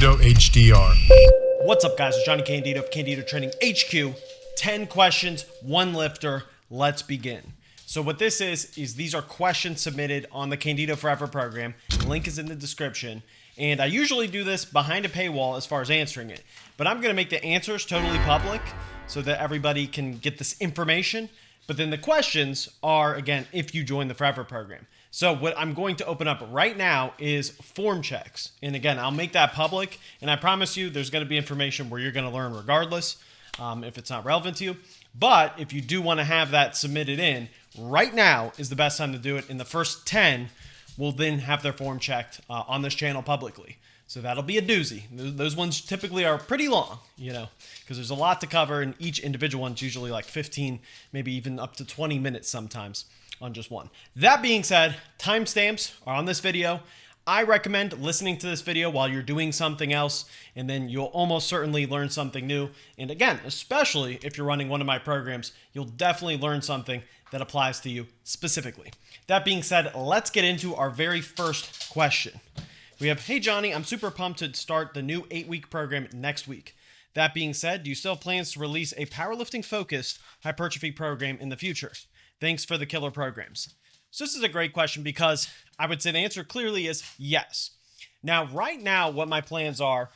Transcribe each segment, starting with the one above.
Candido HDR. What's up, guys? It's Johnny Candido of Candido Training HQ. 10 questions, one lifter. Let's begin. So what this is these are questions submitted on the Candido Forever program. The link is in the description. And I usually do this behind a paywall as far as answering it. But I'm going to make the answers totally public so that everybody can get this information. But then the questions are, again, if you join the Forever program. So what I'm going to open up right now is form checks. And again, I'll make that public. And I promise you there's going to be information where you're going to learn regardless if it's not relevant to you. But if you do want to have that submitted in, right now is the best time to do it. And the first 10 will then have their form checked on this channel publicly. So that'll be a doozy. Those ones typically are pretty long, because there's a lot to cover, and each individual one's usually like 15, maybe even up to 20 minutes sometimes on just one. That being said, timestamps are on this video. I recommend listening to this video while you're doing something else, and then you'll almost certainly learn something new. And again, especially if you're running one of my programs, you'll definitely learn something that applies to you specifically. That being said, let's get into our very first question. We have, hey Johnny, I'm super pumped to start the new 8-week program next week. That being said, do you still have plans to release a powerlifting-focused hypertrophy program in the future? Thanks for the killer programs. So this is a great question because I would say the answer clearly is yes. Now, right now, what my plans are,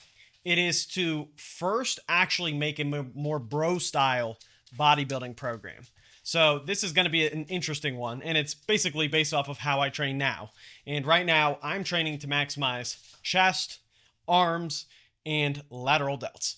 it is to first actually make a more bro-style bodybuilding program. So this is going to be an interesting one, and it's basically based off of how I train now. And right now, I'm training to maximize chest, arms, and lateral delts.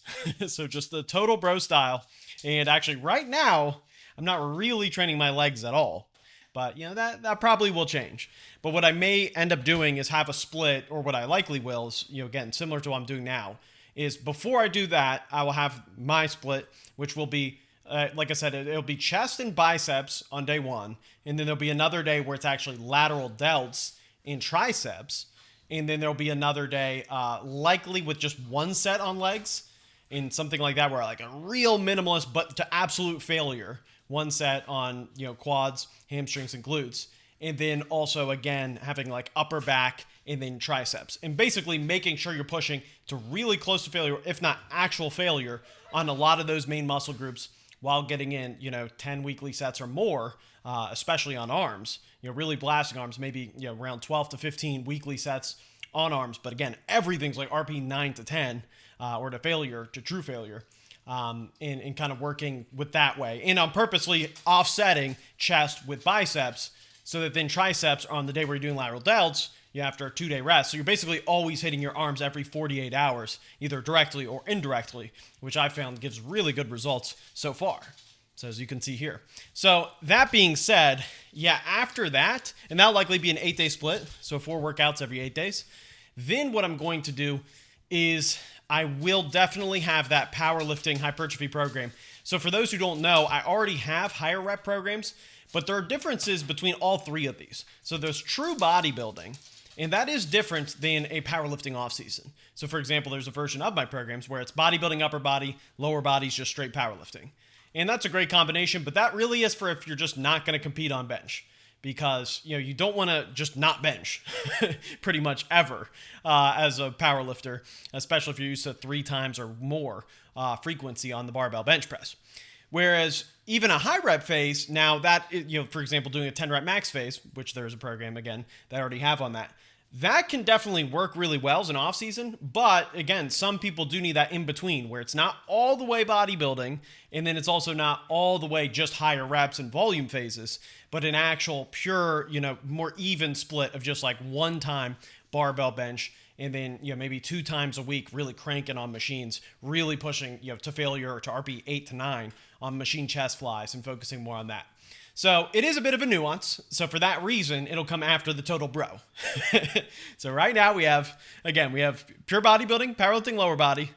So just the total bro style. And actually, right now, I'm not really training my legs at all. But, that probably will change. But what I may end up doing is have a split, or what I likely will is, again, similar to what I'm doing now, is before I do that, I will have my split, which will be, like I said, it'll be chest and biceps on day one. And then there'll be another day where it's actually lateral delts and triceps. And then there'll be another day, likely with just one set on legs and something like that, where like a real minimalist, but to absolute failure, one set on, quads, hamstrings, and glutes. And then also, again, having like upper back and then triceps. And basically making sure you're pushing to really close to failure, if not actual failure, on a lot of those main muscle groups while getting in, 10 weekly sets or more, especially on arms. Really blasting arms, maybe, around 12 to 15 weekly sets on arms. But again, everything's like RP 9 to 10 or to failure, to true failure. And kind of working with that way. And I'm purposely offsetting chest with biceps so that then triceps on the day where you're doing lateral delts, after a 2-day rest. So you're basically always hitting your arms every 48 hours, either directly or indirectly, which I found gives really good results so far. So as you can see here. So that being said, after that, and that'll likely be an 8-day split, so 4 workouts every 8 days. Then what I'm going to do is I will definitely have that powerlifting hypertrophy program. So for those who don't know, I already have higher rep programs, but there are differences between all 3 of these. So there's true bodybuilding, and that is different than a powerlifting off season. So for example, there's a version of my programs where it's bodybuilding upper body, lower body's just straight powerlifting. And that's a great combination, but that really is for if you're just not going to compete on bench. Because, you don't want to just not bench pretty much ever as a power lifter, especially if you're used to 3 times or more frequency on the barbell bench press. Whereas even a high rep phase, now that, for example, doing a 10 rep max phase, which there is a program, again, that I already have on that can definitely work really well as an off season. But again, some people do need that in between where it's not all the way bodybuilding, and then it's also not all the way just higher reps and volume phases, but an actual pure, more even split of just like one time barbell bench, and then, maybe 2 times a week really cranking on machines, really pushing, to failure or to RP 8 to 9 on machine chest flies and focusing more on that. So it is a bit of a nuance. So for that reason, it'll come after the total bro. So right now we have pure bodybuilding, powerlifting lower body.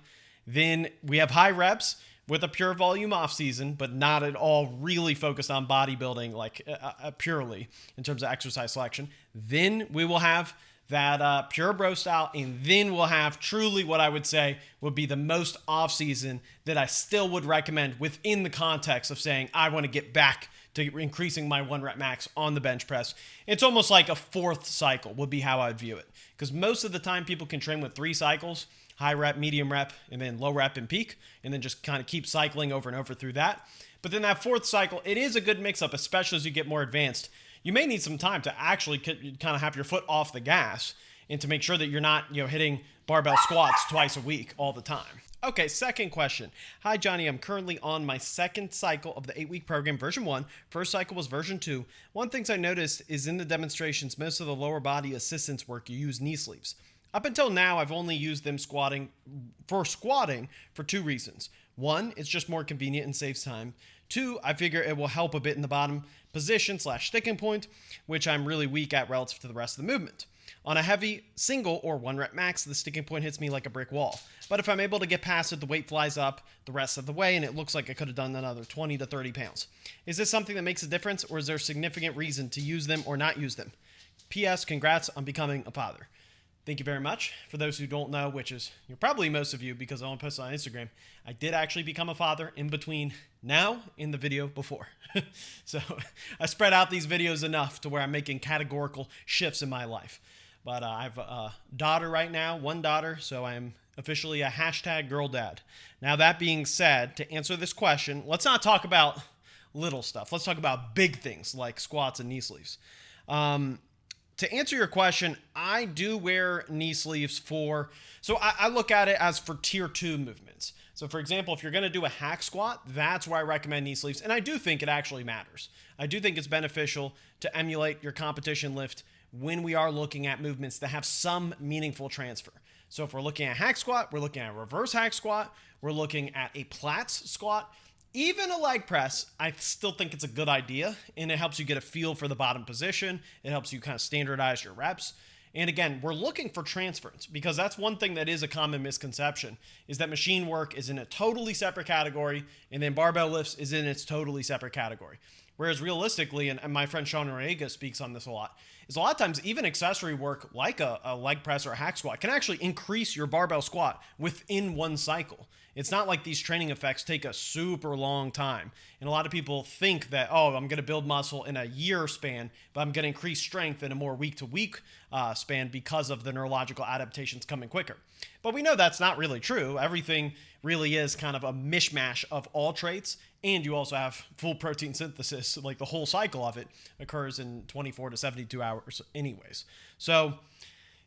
Then we have high reps with a pure volume off season, but not at all really focused on bodybuilding like purely in terms of exercise selection. Then we will have that pure bro style, and then we'll have truly what I would say would be the most off season that I still would recommend within the context of saying I want to get back to increasing my 1 rep max on the bench press. It's almost like a 4th cycle would be how I'd view it, because most of the time people can train with 3 cycles: high rep, medium rep, and then low rep and peak, and then just kind of keep cycling over and over through that. But then that 4th cycle, it is a good mix up, especially as you get more advanced. You may need some time to actually kind of have your foot off the gas and to make sure that you're not, hitting barbell squats twice a week all the time. Okay, second question. Hi, Johnny. I'm currently on my 2nd cycle of the 8-week program, version 1. First cycle was version 2. One thing I noticed is in the demonstrations, most of the lower body assistance work, you use knee sleeves. Up until now, I've only used them for 2 reasons. 1, it's just more convenient and saves time. 2, I figure it will help a bit in the bottom position / sticking point, which I'm really weak at relative to the rest of the movement. On a heavy single or 1 rep max, the sticking point hits me like a brick wall. But if I'm able to get past it, the weight flies up the rest of the way, and it looks like I could have done another 20 to 30 pounds. Is this something that makes a difference, or is there significant reason to use them or not use them? P.S. Congrats on becoming a father. Thank you very much. For those who don't know, which is probably most of you because I don't post on Instagram, I did actually become a father in between now and the video before. So I spread out these videos enough to where I'm making categorical shifts in my life. But I have a daughter right now, 1 daughter, so I'm officially a #girl dad. Now, that being said, to answer this question, let's not talk about little stuff. Let's talk about big things like squats and knee sleeves. To answer your question, I do wear knee sleeves so I look at it as for tier 2 movements. So for example, if you're going to do a hack squat, that's where I recommend knee sleeves. And I do think it actually matters. I do think it's beneficial to emulate your competition lift when we are looking at movements that have some meaningful transfer. So if we're looking at hack squat, we're looking at a reverse hack squat, we're looking at a Platz squat, even a leg press, I still think it's a good idea, and it helps you get a feel for the bottom position. It helps you kind of standardize your reps. And again, we're looking for transference, because that's one thing that is a common misconception, is that machine work is in a totally separate category, and then barbell lifts is in its totally separate category. Whereas realistically, and my friend Sean Noriega speaks on this a lot, is a lot of times even accessory work like a leg press or a hack squat can actually increase your barbell squat within 1 cycle. It's not like these training effects take a super long time. And a lot of people think that, I'm going to build muscle in a year span, but I'm going to increase strength in a more week-to-week span because of the neurological adaptations coming quicker. But we know that's not really true. Everything really is kind of a mishmash of all traits, and you also have full protein synthesis, like the whole cycle of it occurs in 24 to 72 hours anyways. So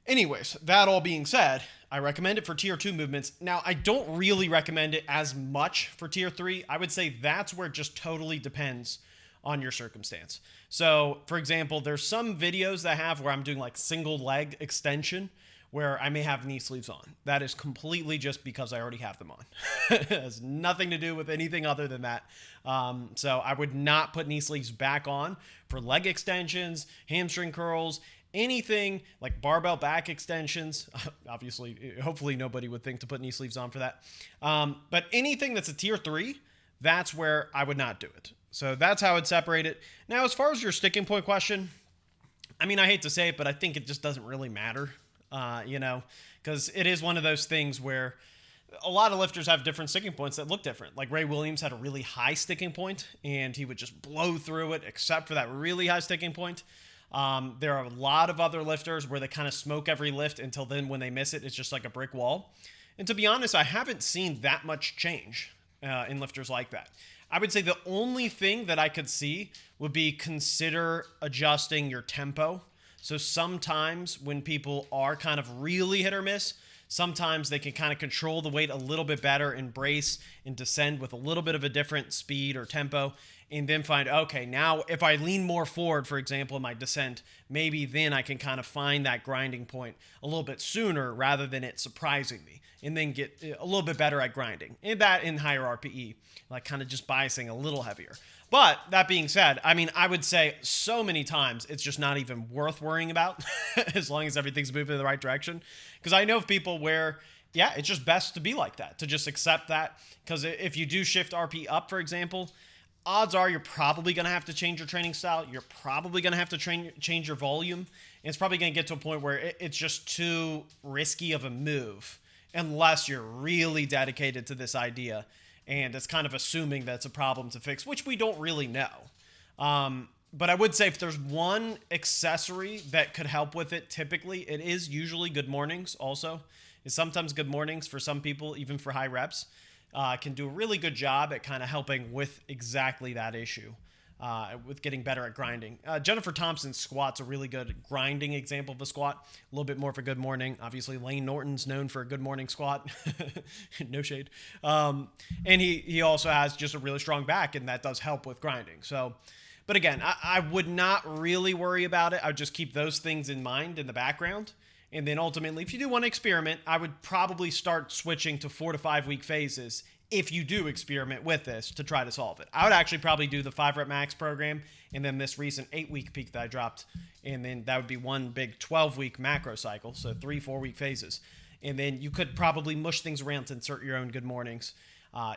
anyways, that all being said, I recommend it for tier 2 movements. Now, I don't really recommend it as much for tier 3. I would say that's where it just totally depends on your circumstance. So, for example, there's some videos that I have where I'm doing like single leg extension where I may have knee sleeves on. That is completely just because I already have them on. It has nothing to do with anything other than that. So I would not put knee sleeves back on for leg extensions, hamstring curls, anything like barbell back extensions. Obviously, hopefully nobody would think to put knee sleeves on for that. But anything that's a tier 3, that's where I would not do it. So that's how I'd separate it. Now, as far as your sticking point question, I mean, I hate to say it, but I think it just doesn't really matter, because it is one of those things where a lot of lifters have different sticking points that look different. Like Ray Williams had a really high sticking point, and he would just blow through it, except for that really high sticking point. There are a lot of other lifters where they kind of smoke every lift until then when they miss it, it's just like a brick wall. And to be honest, I haven't seen that much change in lifters like that. I would say the only thing that I could see would be consider adjusting your tempo. So sometimes when people are kind of really hit or miss, sometimes they can kind of control the weight a little bit better and brace and descend with a little bit of a different speed or tempo, and then find, okay, now if I lean more forward, for example, in my descent, maybe then I can kind of find that grinding point a little bit sooner rather than it surprising me, and then get a little bit better at grinding. And that in higher RPE, like kind of just biasing a little heavier. But that being said, I mean, I would say so many times it's just not even worth worrying about as long as everything's moving in the right direction. Because I know of people where, yeah, it's just best to be like that, to just accept that. Because if you do shift RP up, for example, odds are you're probably going to have to change your training style. You're probably going to have to change your volume. it's probably going to get to a point where it's just too risky of a move unless you're really dedicated to this idea. And it's kind of assuming that's a problem to fix, which we don't really know. But I would say if there's one accessory that could help with it, typically, it is usually good mornings also. It's sometimes good mornings for some people, even for high reps, can do a really good job at kind of helping with exactly that issue, with getting better at grinding. Jennifer Thompson's squat's a really good grinding example of a squat. A little bit more for good morning. Obviously, Lane Norton's known for a good morning squat. No shade. And he also has just a really strong back, and that does help with grinding. So... But again, I would not really worry about it. I would just keep those things in mind in the background. And then ultimately, if you do want to experiment, I would probably start switching to 4 to 5 week phases if you do experiment with this to try to solve it. I would actually probably do the 5 rep max program and then this recent 8 week peak that I dropped. And then that would be one big 12 week macro cycle. So 3-4 week phases. And then you could probably mush things around to insert your own good mornings.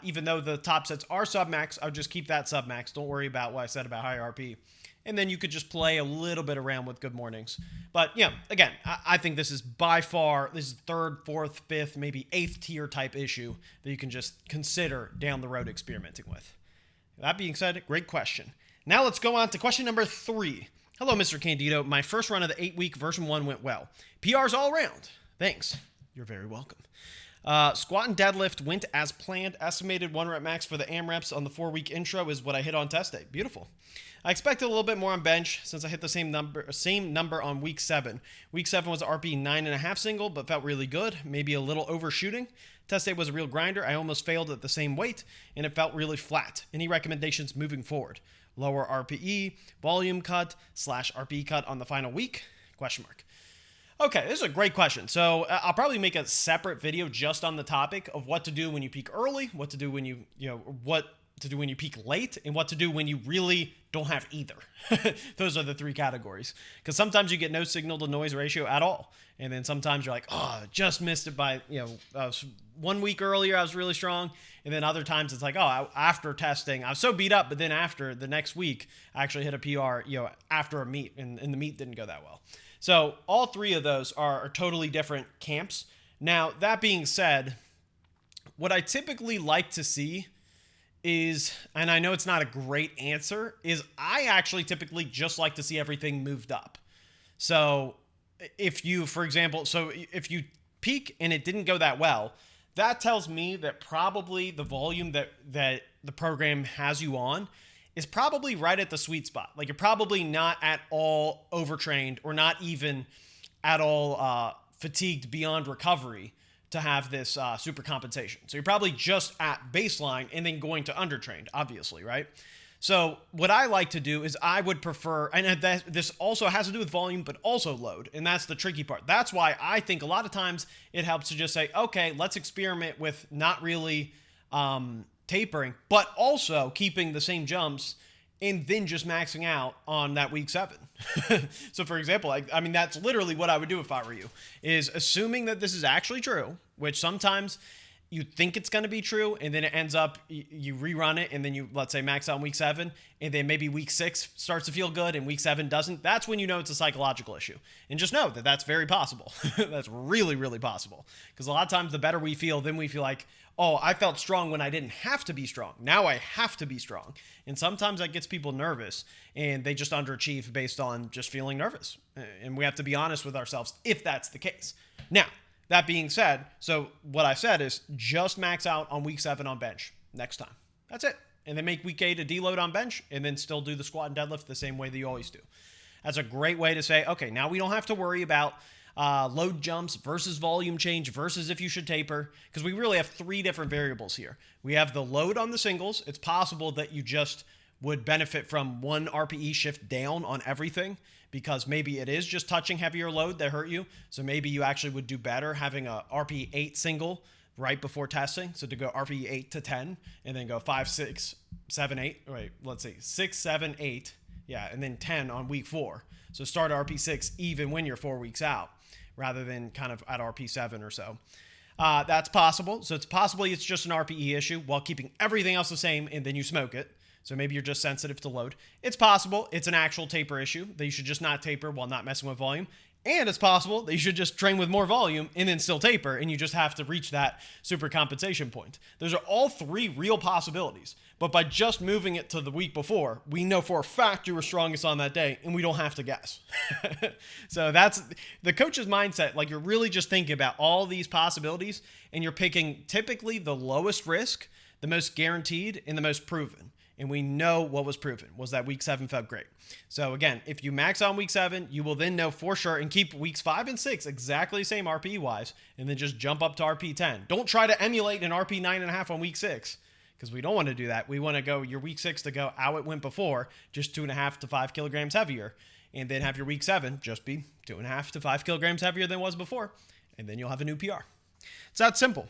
Even though the top sets are sub-max, I would just keep that sub-max. Don't worry about what I said about high RP. And then you could just play a little bit around with good mornings. But, yeah, again, I think this is by far, this is 3rd, 4th, 5th, maybe 8th tier type issue that you can just consider down the road experimenting with. That being said, great question. Now let's go on to question number 3. Hello, Mr. Candido. My first run of the 8-week version 1 went well. PRs all around. Thanks. You're very welcome. Squat and deadlift went as planned. Estimated 1 rep max for the AMREPs on the 4-week intro is what I hit on test day. Beautiful. I expected a little bit more on bench since I hit the same number on week 7. Week 7 was RP 9.5 single, but felt really good. Maybe a little overshooting. Test day was a real grinder. I almost failed at the same weight, and it felt really flat. Any recommendations moving forward? Lower RPE, volume cut / RP cut on the final week? Question mark. Okay, this is a great question. So I'll probably make a separate video just on the topic of what to do when you peak early, what to do when what to do when you peak late, and what to do when you really don't have either. Those are the 3 categories. Because sometimes you get no signal to noise ratio at all. And then sometimes you're like, oh, just missed it by, 1 week earlier, I was really strong. And then other times it's like, oh, after testing, I was so beat up, but then after the next week, I actually hit a PR, after a meet, and the meet didn't go that well. So all 3 of those are totally different camps. Now, that being said, what I typically like to see is, and I know it's not a great answer, is I actually typically just like to see everything moved up. So if you, for example, if you peak and it didn't go that well, that tells me that probably the volume that the program has you on is probably right at the sweet spot. Like, you're probably not at all overtrained or not even at all fatigued beyond recovery to have this super compensation. So you're probably just at baseline and then going to undertrained, obviously, right? So what I like to do is I would prefer, and this also has to do with volume, but also load. And that's the tricky part. That's why I think a lot of times it helps to just say, okay, let's experiment with not really tapering, but also keeping the same jumps and then just maxing out on that week 7. So for example, I mean, that's literally what I would do if I were you, is assuming that this is actually true, which sometimes you think it's going to be true, and then it ends up, you rerun it, and then you, let's say, max out in week 7, and then maybe week 6 starts to feel good, and week 7 doesn't. That's when you know it's a psychological issue. And just know that that's very possible. That's really, really possible. Because a lot of times, the better we feel, then we feel like, oh, I felt strong when I didn't have to be strong. Now I have to be strong. And sometimes that gets people nervous, and they just underachieve based on just feeling nervous. And we have to be honest with ourselves if that's the case. Now, that being said, so what I said is just max out on week 7 on bench next time. That's it. And then make week 8 a deload on bench, and then still do the squat and deadlift the same way that you always do. That's a great way to say, okay, now we don't have to worry about load jumps versus volume change versus if you should taper, because we really have 3 different variables here. We have the load on the singles. It's possible that you just would benefit from 1 RPE shift down on everything, because maybe it is just touching heavier load that hurt you. So maybe you actually would do better having a RPE 8 single right before testing. So to go RPE 8 to 10 and then go 5, 6, 7, 8. Wait, let's see, 6, 7, 8. Yeah, and then 10 on week 4. So start RP 6 even when you're 4 weeks out, rather than kind of at RP 7 or so. That's possible. So it's possibly it's just an RPE issue while keeping everything else the same, and then you smoke it. So maybe you're just sensitive to load. It's possible it's an actual taper issue that you should just not taper while not messing with volume. And it's possible that you should just train with more volume and then still taper, and you just have to reach that super compensation point. Those are all three real possibilities. But by just moving it to the week before, we know for a fact you were strongest on that day, and we don't have to guess. So that's the coach's mindset. Like, you're really just thinking about all these possibilities, and you're picking typically the lowest risk, the most guaranteed, and the most proven. And we know what was proven was that week 7 felt great. So again, if you max on week 7, you will then know for sure and keep weeks 5 and 6 exactly the same RPE wise, and then just jump up to RP 10. Don't try to emulate an RP 9.5 on week 6, because we don't want to do that. We want to go your week 6 to go how it went before, just 2.5 to 5 kilograms heavier, and then have your week 7 just be 2.5 to 5 kilograms heavier than it was before, and then you'll have a new PR. It's that simple.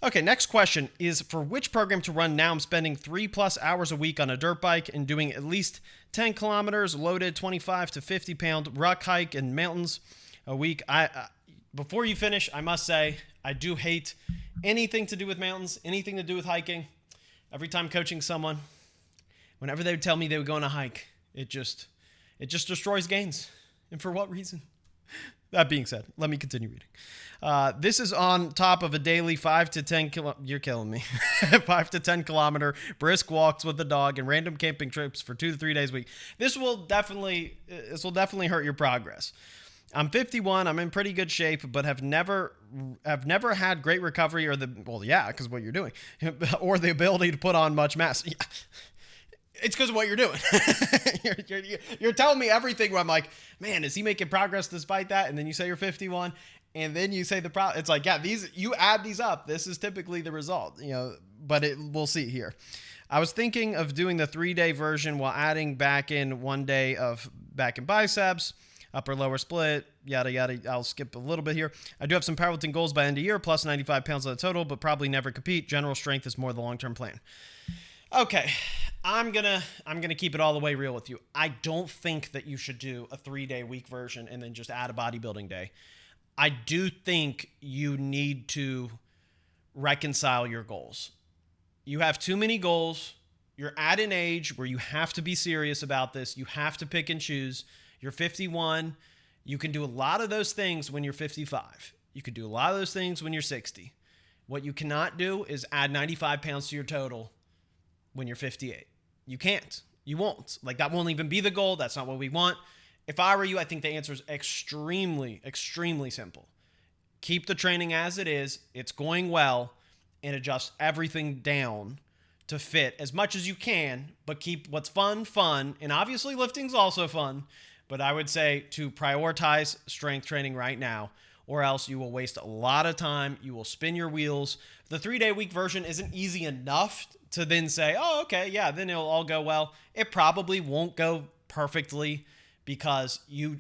Okay, next question is, for which program to run now I'm spending 3+ hours a week on a dirt bike and doing at least 10 kilometers loaded 25 to 50 pound ruck hike in mountains a week. Before you finish, I must say, I do hate anything to do with mountains, anything to do with hiking. Every time coaching someone, whenever they would tell me they would go on a hike, it just destroys gains. And for what reason? That being said, let me continue reading. This is on top of a daily 5 to 10 you're killing me. 5 to 10 kilometer brisk walks with the dog and random camping trips for 2 to 3 days a week. This will definitely hurt your progress. I'm 51. I'm in pretty good shape, but have never had great recovery because what you're doing, or the ability to put on much mass. Yeah. It's because of what you're doing. You're telling me everything where I'm like, man, is he making progress despite that? And then you say you're 51, and then you say the problem. It's like, yeah, you add these up. This is typically the result, but we'll see here. I was thinking of doing the 3-day version while adding back in 1 day of back and biceps, upper lower split, yada, yada. I'll skip a little bit here. I do have some powerlifting goals by end of year, plus 95 pounds on the total, but probably never compete. General strength is more the long-term plan. Okay, I'm gonna keep it all the way real with you. I don't think that you should do a 3-day week version and then just add a bodybuilding day. I do think you need to reconcile your goals. You have too many goals. You're at an age where you have to be serious about this. You have to pick and choose. You're 51. You can do a lot of those things when you're 55. You can do a lot of those things when you're 60. What you cannot do is add 95 pounds to your total when you're 58. You can't. You won't. Like, that won't even be the goal. That's not what we want. If I were you, I think the answer is extremely, extremely simple. Keep the training as it is. It's going well, and adjust everything down to fit as much as you can, but keep what's fun. And obviously lifting's also fun, but I would say to prioritize strength training right now, or else you will waste a lot of time. You will spin your wheels. The 3-day week version isn't easy enough to then say, oh, okay, yeah, then it'll all go well. It probably won't go perfectly because you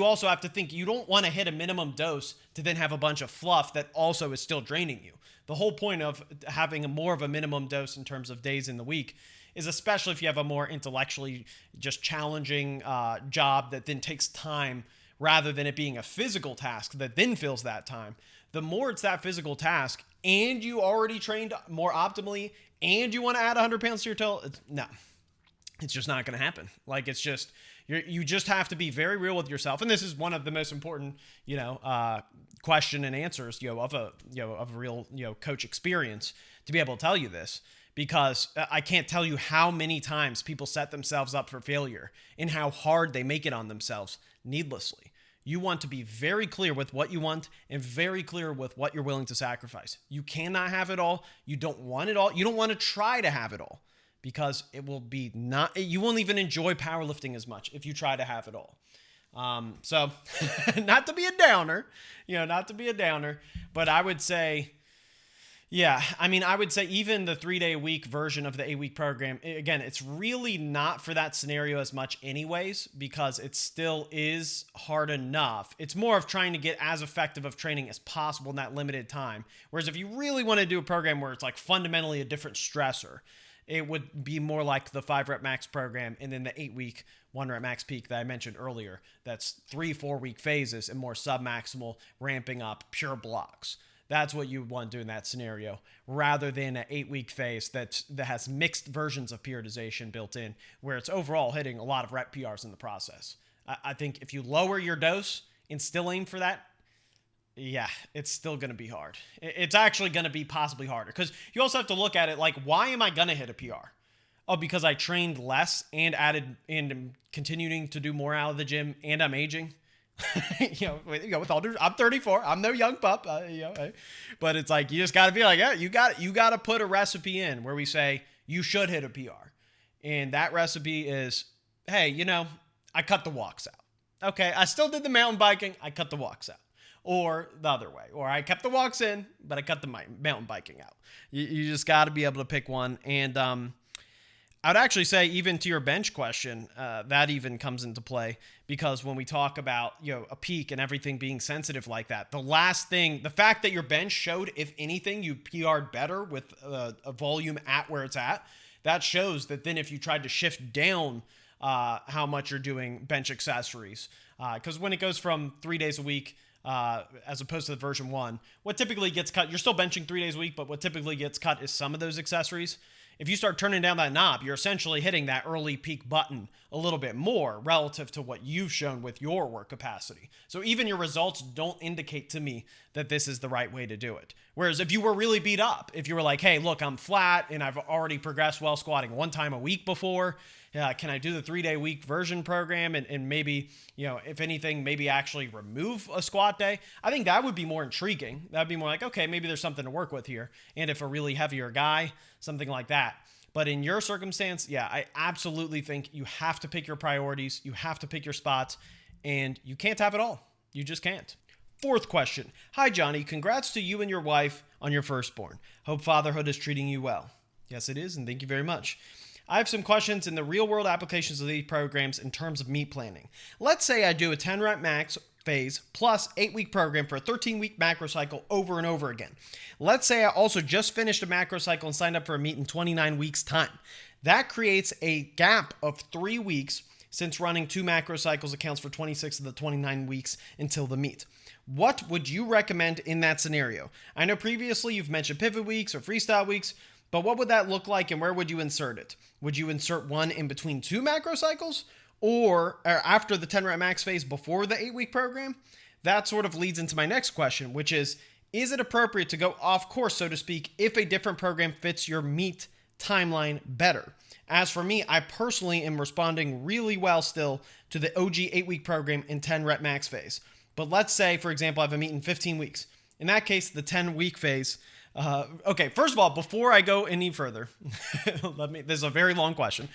also have to think you don't want to hit a minimum dose to then have a bunch of fluff that also is still draining you. The whole point of having more of a minimum dose in terms of days in the week is, especially if you have a more intellectually just challenging job that then takes time, rather than it being a physical task that then fills that time. The more it's that physical task, and you already trained more optimally, and you want to add 100 pounds to your total, it's just not going to happen. Like, it's just, you just have to be very real with yourself. And this is one of the most important, question and answers, of a real, coach experience, to be able to tell you this. Because I can't tell you how many times people set themselves up for failure and how hard they make it on themselves needlessly. You want to be very clear with what you want and very clear with what you're willing to sacrifice. You cannot have it all. You don't want it all. You don't want to try to have it all, because you won't even enjoy powerlifting as much if you try to have it all. So not to be a downer, but I would say, I would say even the 3-day week version of the 8-week program, again, it's really not for that scenario as much anyways, because it still is hard enough. It's more of trying to get as effective of training as possible in that limited time. Whereas if you really want to do a program where it's like fundamentally a different stressor, it would be more like the 5-rep max program and then the 8-week 1-rep max peak that I mentioned earlier. That's 3-4 week phases and more sub-maximal ramping up pure blocks. That's what you want to do in that scenario, rather than an 8-week phase that has mixed versions of periodization built in, where it's overall hitting a lot of rep PRs in the process. I think if you lower your dose and still aim for that, yeah, it's still going to be hard. It's actually going to be possibly harder, because you also have to look at it like, why am I going to hit a PR? Oh, because I trained less and added and am continuing to do more out of the gym, and I'm aging. With all due, I'm 34. I'm no young pup. But it's like, you just got to be like, yeah, you got to put a recipe in where we say you should hit a PR, and that recipe is, hey, I cut the walks out. Okay, I still did the mountain biking. I cut the walks out. Or the other way. Or I kept the walks in, but I cut the mountain biking out. You just got to be able to pick one. And I would actually say, even to your bench question, that even comes into play, because when we talk about a peak and everything being sensitive like that, the fact that your bench showed, if anything, you PR'd better with a volume at where it's at, that shows that then if you tried to shift down how much you're doing bench accessories, because when it goes from 3 days a week, as opposed to the version 1, what typically gets cut, you're still benching 3 days a week, but what typically gets cut is some of those accessories. If you start turning down that knob, you're essentially hitting that early peak button a little bit more relative to what you've shown with your work capacity. So even your results don't indicate to me that this is the right way to do it. Whereas if you were really beat up, if you were like, hey, look, I'm flat and I've already progressed well squatting 1 time a week before, can I do the 3-day week version program and maybe, if anything, maybe actually remove a squat day? I think that would be more intriguing. That'd be more like, okay, maybe there's something to work with here. And if a really heavier guy, something like that. But in your circumstance, yeah, I absolutely think you have to pick your priorities. You have to pick your spots, and you can't have it all. You just can't. 4th question. Hi, Johnny. Congrats to you and your wife on your firstborn. Hope fatherhood is treating you well. Yes, it is, and thank you very much. I have some questions in the real-world applications of these programs in terms of meet planning. Let's say I do a 10-rep max phase plus 8-week program for a 13-week macro cycle over and over again. Let's say I also just finished a macro cycle and signed up for a meet in 29 weeks' time. That creates a gap of 3 weeks, since running 2 macro cycles accounts for 26 of the 29 weeks until the meet. What would you recommend in that scenario? I know previously you've mentioned pivot weeks or freestyle weeks, but what would that look like, and where would you insert it? Would you insert one in between 2 macro cycles, or after the 10-rep max phase before the 8-week program? That sort of leads into my next question, which is it appropriate to go off course, so to speak, if a different program fits your meet timeline better? As for me, I personally am responding really well still to the OG 8-week program in 10-rep max phase. But let's say, for example, I have a meet in 15 weeks. In that case, the 10-week phase. Okay, first of all, before I go any further, this is a very long question,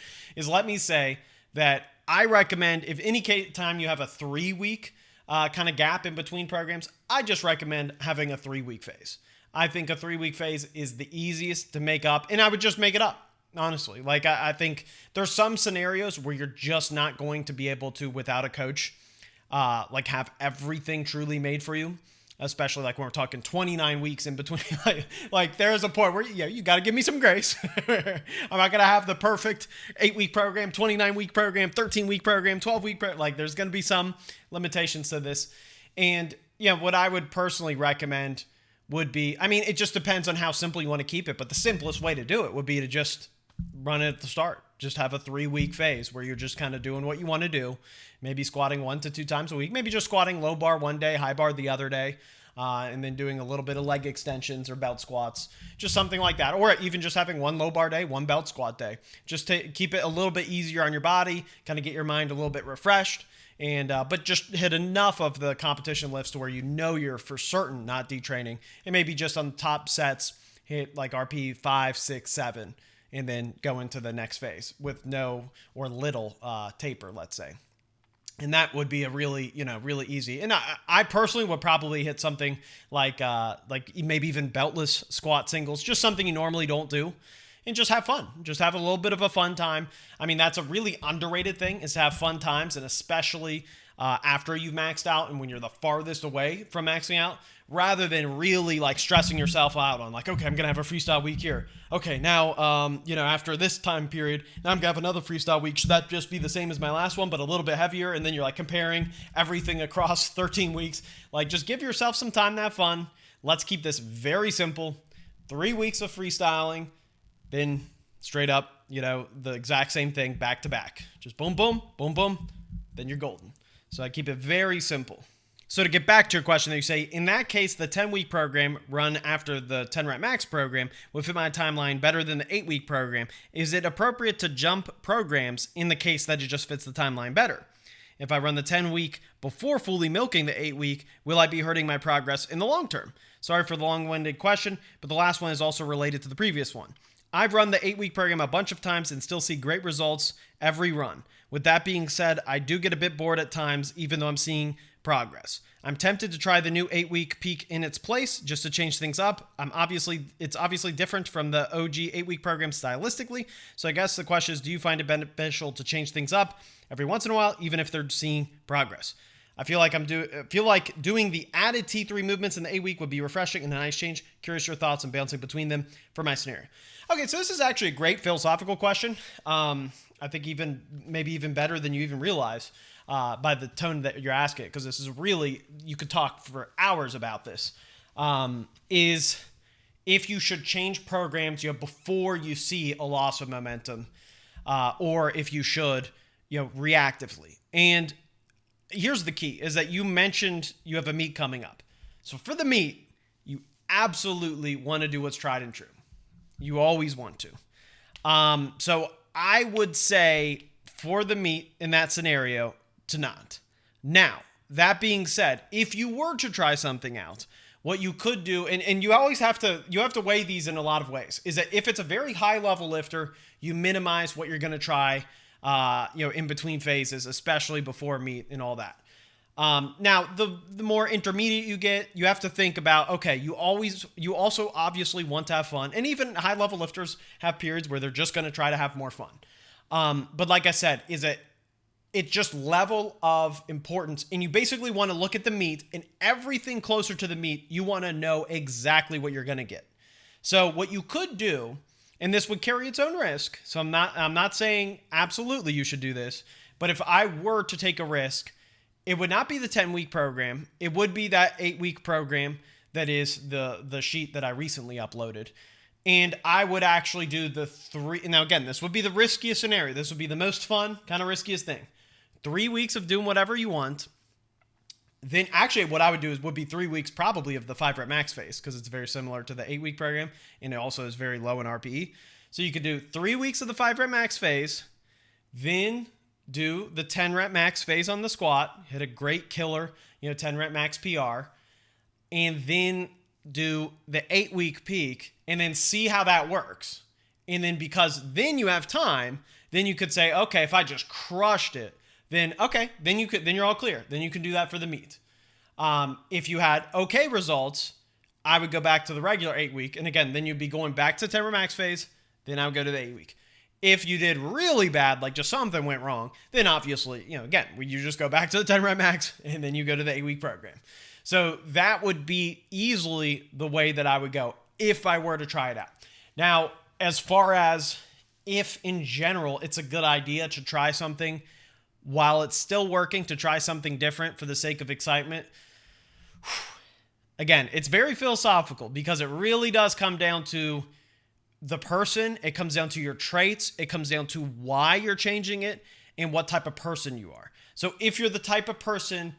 let me say that I recommend, if any time you have a 3-week kind of gap in between programs, I just recommend having a 3-week phase. I think a 3-week phase is the easiest to make up, and I would just make it up, honestly. Like, I think there's some scenarios where you're just not going to be able to, without a coach, have everything truly made for you. Especially like when we're talking 29 weeks in between. like there's a point where you got to give me some grace. I'm not going to have the perfect 8-week program, 29-week program, 13-week program, 12-week program. Like, there's going to be some limitations to this. And what I would personally recommend would be, it just depends on how simple you want to keep it, but the simplest way to do it would be to just run it at the start. Just have a 3-week phase where you're just kind of doing what you want to do. Maybe squatting 1 to 2 times a week. Maybe just squatting low bar one day, high bar the other day. And then doing a little bit of leg extensions or belt squats, just something like that. Or even just having 1 low bar day, 1 belt squat day. Just to keep it a little bit easier on your body, kind of get your mind a little bit refreshed. And but just hit enough of the competition lifts to where you're for certain not detraining. And maybe just on the top sets, hit like RP 5, 6, 7. And then go into the next phase with no or little taper, let's say. And that would be a really easy. And I personally would probably hit something like maybe even beltless squat singles, just something you normally don't do, and just have fun. Just have a little bit of a fun time. That's a really underrated thing, is to have fun times, and especially after you've maxed out and when you're the farthest away from maxing out, rather than really stressing yourself out on okay, I'm going to have a freestyle week here. Okay, now, after this time period, now I'm going to have another freestyle week. Should that just be the same as my last one, but a little bit heavier? And then you're comparing everything across 13 weeks. Just give yourself some time to have fun. Let's keep this very simple. 3 weeks of freestyling, then straight up, the exact same thing back to back. Just boom, boom, boom, boom, then you're golden. So I keep it very simple. So to get back to your question that you say, in that case, the 10-week program run after the 10 rep max program would fit my timeline better than the 8-week program. Is it appropriate to jump programs in the case that it just fits the timeline better? If I run the 10-week before fully milking the 8-week, will I be hurting my progress in the long term? Sorry for the long-winded question, but the last one is also related to the previous one. I've run the 8-week program a bunch of times and still see great results every run. With that being said, I do get a bit bored at times, even though I'm seeing progress. I'm tempted to try the new 8-week peak in its place just to change things up. It's obviously different from the OG 8-week program stylistically. So I guess the question is, do you find it beneficial to change things up every once in a while, even if they're seeing progress? I feel like doing the added T3 movements in the 8-week would be refreshing and a nice change. Curious your thoughts on bouncing between them for my scenario. Okay, so this is actually a great philosophical question. I think maybe even better than you even realize by the tone that you're asking it, because this is really, you could talk for hours about this, is if you should change programs before you see a loss of momentum, or if you should reactively. And here's the key, is that you mentioned you have a meet coming up. So for the meet, you absolutely want to do what's tried and true. You always want to. So I would say for the meet in that scenario to not. Now, that being said, if you were to try something out, what you could do, and you always have to weigh these in a lot of ways, is that if it's a very high level lifter, you minimize what you're going to try, in between phases, especially before meet and all that. Now, the more intermediate you get, you have to think about, okay, you also obviously want to have fun. And even high level lifters have periods where they're just going to try to have more fun. But like I said, it's just level of importance. And you basically want to look at the meet, and everything closer to the meet, you want to know exactly what you're going to get. So what you could do, and this would carry its own risk. So I'm not saying absolutely you should do this, but if I were to take a risk, it would not be the 10-week program. It would be that 8-week program that is the sheet that I recently uploaded. And I would actually do the 3. Now, again, this would be the riskiest scenario. This would be the most fun, kind of riskiest thing. 3 weeks of doing whatever you want. Then actually what I would do would be 3 weeks probably of the 5 rep max phase, because it's very similar to the 8-week program, and it also is very low in RPE. So you could do 3 weeks of the 5 rep max phase, then do the 10 rep max phase on the squat, hit a great killer, 10 rep max PR, and then do the 8-week peak, and then see how that works. And then because then you have time, then you could say, okay, if I just crushed it, then okay, then you're all clear. Then you can do that for the meet. If you had okay results, I would go back to the regular 8-week, and again, then you'd be going back to 10 rep max phase. Then I would go to the 8-week. If you did really bad, like just something went wrong, then obviously, again, you just go back to the 10 rep max, and then you go to the 8-week program. So that would be easily the way that I would go if I were to try it out. Now, as far as if in general it's a good idea to try something while it's still working, to try something different for the sake of excitement, again, it's very philosophical, because it really does come down to the person. It comes down to your traits. It comes down to why you're changing it and what type of person you are. So if you're the type of person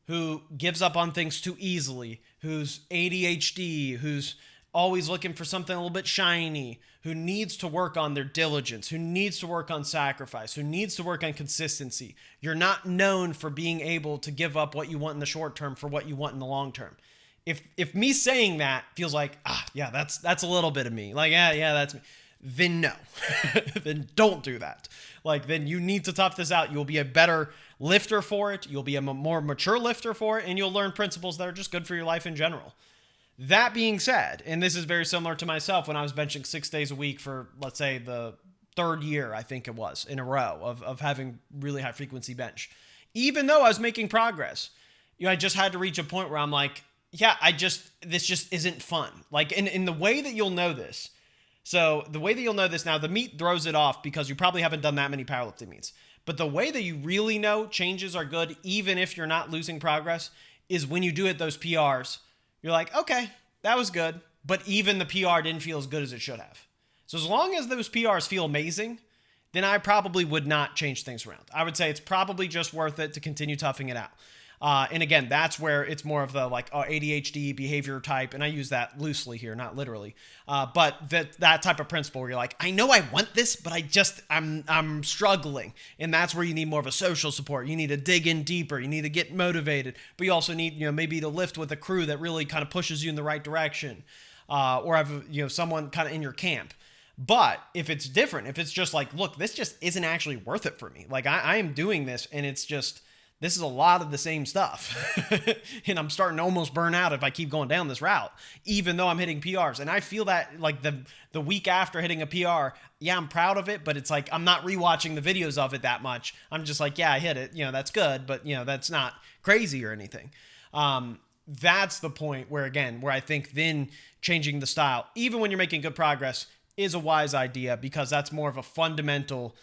who gives up on things too easily, who's ADHD, who's always looking for something a little bit shiny, who needs to work on their diligence, who needs to work on sacrifice, who needs to work on consistency, you're not known for being able to give up what you want in the short term for what you want in the long term. If me saying that feels like, yeah, that's a little bit of me, like, yeah, that's me, then no, then don't do that. Like, then you need to tough this out. You'll be a better lifter for it. You'll be a more mature lifter for it, and you'll learn principles that are just good for your life in general. That being said, and this is very similar to myself when I was benching 6 days a week for, let's say, the 3rd year, I think it was, in a row of having really high frequency bench. Even though I was making progress, I just had to reach a point where I'm like, yeah, this just isn't fun. Like, in the way that you'll know this. So the way that you'll know this now, the meet throws it off because you probably haven't done that many powerlifting meets. But the way that you really know changes are good, even if you're not losing progress, is when you do it those PRs. You're like, okay, that was good, but even the PR didn't feel as good as it should have. So as long as those PRs feel amazing, then I probably would not change things around. I would say it's probably just worth it to continue toughing it out. And again, that's where it's more of the like ADHD behavior type, and I use that loosely here, not literally. But that type of principle where you're like, I know I want this, but I'm struggling, and that's where you need more of a social support. You need to dig in deeper. You need to get motivated, but you also need maybe to lift with a crew that really kind of pushes you in the right direction, or have someone kind of in your camp. But if it's different, if it's just like, look, this just isn't actually worth it for me. Like I am doing this, and it's just. This is a lot of the same stuff. And I'm starting to almost burn out if I keep going down this route, even though I'm hitting PRs. And I feel that like the week after hitting a PR, yeah, I'm proud of it, but it's like I'm not rewatching the videos of it that much. I'm just like, yeah, I hit it. That's good, but that's not crazy or anything. That's the point where I think then changing the style, even when you're making good progress, is a wise idea, because that's more of a fundamental,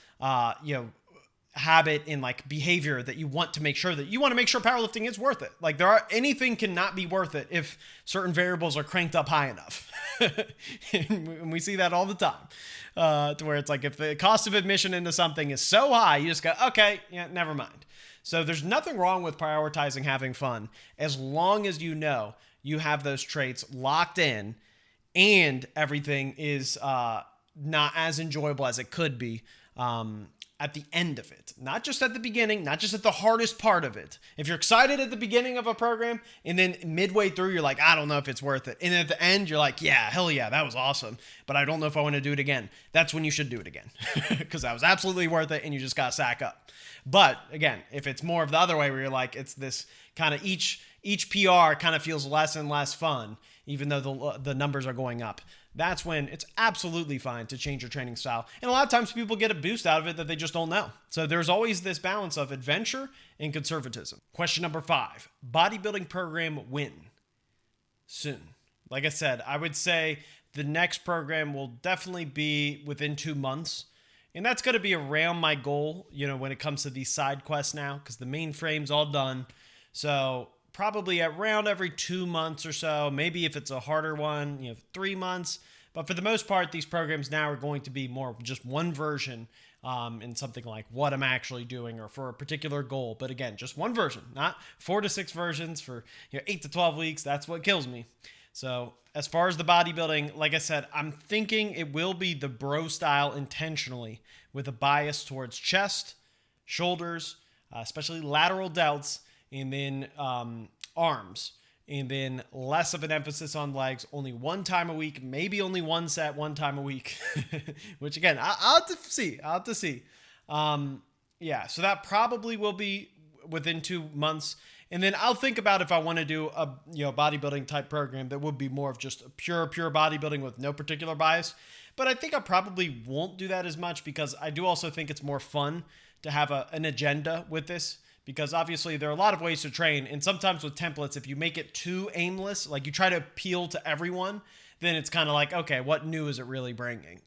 habit in like behavior that you want to make sure powerlifting is worth it. Like anything cannot be worth it if certain variables are cranked up high enough. And we see that all the time, to where it's like, if the cost of admission into something is so high, you just go, okay, yeah, never mind. So there's nothing wrong with prioritizing having fun, as long as you have those traits locked in and everything is, not as enjoyable as it could be, at the end of it, not just at the beginning, not just at the hardest part of it. If you're excited at the beginning of a program and then midway through, you're like, I don't know if it's worth it. And at the end, you're like, yeah, hell yeah, that was awesome, but I don't know if I want to do it again. That's when you should do it again, because that was absolutely worth it and you just got to sack up. But again, if it's more of the other way where you're like, it's this kind of each PR kind of feels less and less fun, even though the numbers are going up, that's when it's absolutely fine to change your training style. And a lot of times people get a boost out of it that they just don't know. So there's always this balance of adventure and conservatism. Question number 5, bodybuilding program when? Soon. Like I said, I would say the next program will definitely be within 2 months. And that's going to be around my goal, when it comes to these side quests now, because the main frame's all done. So probably around every 2 months or so, maybe if it's a harder one, 3 months. But for the most part, these programs now are going to be more just one version, in something like what I'm actually doing or for a particular goal. But again, just one version, not 4 to 6 versions for 8 to 12 weeks. That's what kills me. So as far as the bodybuilding, like I said, I'm thinking it will be the bro style intentionally, with a bias towards chest, shoulders, especially lateral delts, and then arms, and then less of an emphasis on legs, only one time a week, maybe only one set one time a week, which again, I'll have to see. Yeah, so that probably will be within 2 months. And then I'll think about if I want to do a bodybuilding type program that would be more of just pure bodybuilding with no particular bias. But I think I probably won't do that as much, because I do also think it's more fun to have an agenda with this. Because obviously there are a lot of ways to train, and sometimes with templates, if you make it too aimless, like you try to appeal to everyone, then it's kind of like, okay, what new is it really bringing,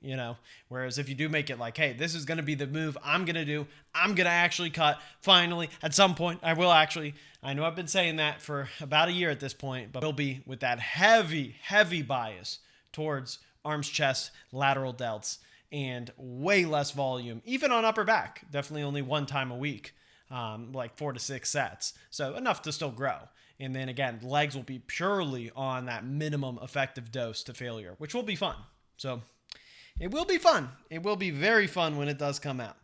Whereas if you do make it like, hey, this is going to be the move I'm going to do, I'm going to actually cut, finally, at some point, I will actually, I know I've been saying that for about a year at this point, but it'll be with that heavy, heavy bias towards arms, chest, lateral delts, and way less volume, even on upper back, definitely only one time a week. Like 4 to 6 sets. So enough to still grow. And then again, legs will be purely on that minimum effective dose to failure, which will be fun. So it will be fun. It will be very fun when it does come out.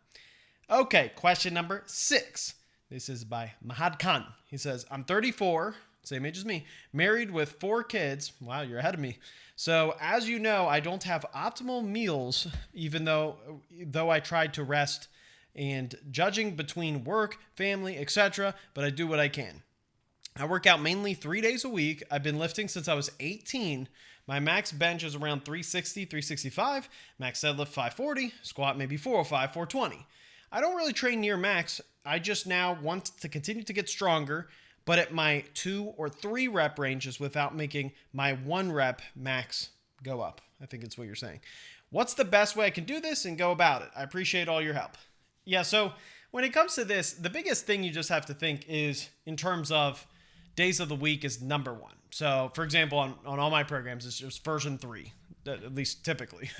Okay, question number 6. This is by Mahad Khan. He says, I'm 34, same age as me, married with 4 kids. Wow, you're ahead of me. So as you know, I don't have optimal meals, even though I tried to rest and judging between work, family, etc., but I do what I can. I work out mainly 3 days a week. I've been lifting since I was 18. My max bench is around 360, 365, max deadlift 540, squat maybe 405, 420. I don't really train near max. I just now want to continue to get stronger, but at my 2 or 3 rep ranges without making my 1 rep max go up. I think it's what you're saying. What's the best way I can do this and go about it? I appreciate all your help. Yeah, so when it comes to this, the biggest thing you just have to think is in terms of days of the week is number 1. So, for example, on all my programs, it's just version 3, at least typically.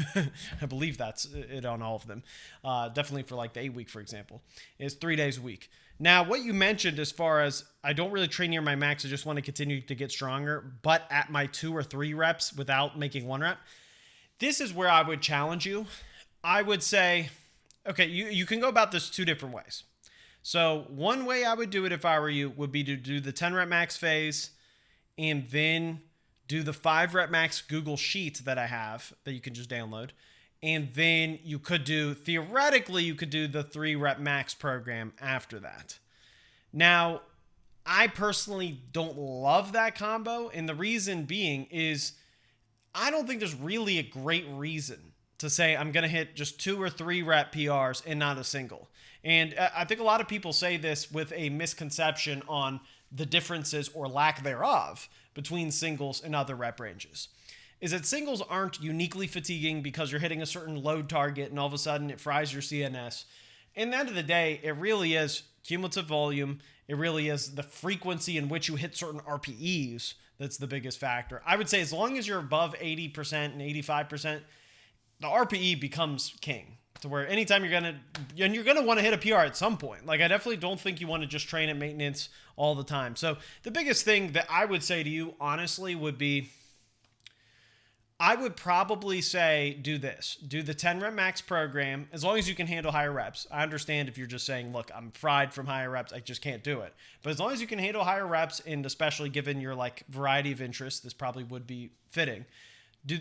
I believe that's it on all of them. Definitely for like the 8 week, for example, is 3 days a week. Now, what you mentioned as far as I don't really train near my max, I just want to continue to get stronger, but at my 2 or 3 reps without making 1 rep, this is where I would challenge you. I would say, okay, you can go about this 2 different ways. So one way I would do it if I were you would be to do the 10 rep max phase and then do the 5 rep max Google Sheet that I have that you can just download. And then you could do, theoretically, you could do the 3 rep max program after that. Now, I personally don't love that combo. And the reason being is I don't think there's really a great reason to say I'm going to hit just 2 or 3 rep PRs and not a single. And I think a lot of people say this with a misconception on the differences or lack thereof between singles and other rep ranges. Is that singles aren't uniquely fatiguing because you're hitting a certain load target and all of a sudden it fries your CNS. In the end of the day, it really is cumulative volume. It really is the frequency in which you hit certain RPEs that's the biggest factor. I would say as long as you're above 80% and 85%, the RPE becomes king. To where anytime you're gonna want to hit a PR at some point. Like I definitely don't think you want to just train at maintenance all the time. So the biggest thing that I would say to you, honestly, would be I would probably say do this. Do the 10 rep max program as long as you can handle higher reps. I understand if you're just saying, look, I'm fried from higher reps, I just can't do it. But as long as you can handle higher reps, and especially given your like variety of interests, this probably would be fitting.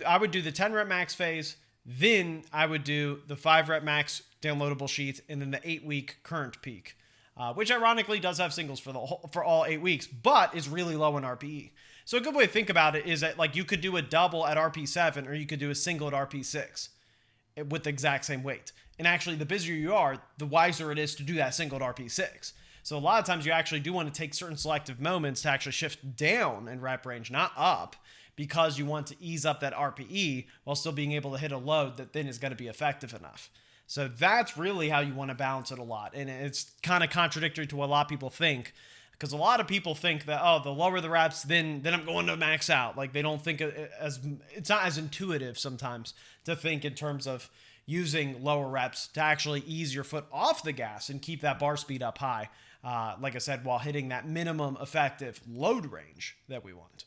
I would do the 10 rep max phase. Then I would do the 5 rep max downloadable sheet and then the 8 week current peak, which ironically does have singles for all 8 weeks, but is really low in RPE. So a good way to think about it is that like you could do a double at RP7 or you could do a single at RP6 with the exact same weight. And actually the busier you are, the wiser it is to do that single at RP6. So a lot of times you actually do want to take certain selective moments to actually shift down in rep range, not up, because you want to ease up that RPE while still being able to hit a load that then is going to be effective enough. So that's really how you want to balance it a lot. And it's kind of contradictory to what a lot of people think, because a lot of people think that, oh, the lower the reps, then I'm going to max out. Like they don't think it's not as intuitive sometimes to think in terms of using lower reps to actually ease your foot off the gas and keep that bar speed up high. Like I said, while hitting that minimum effective load range that we want.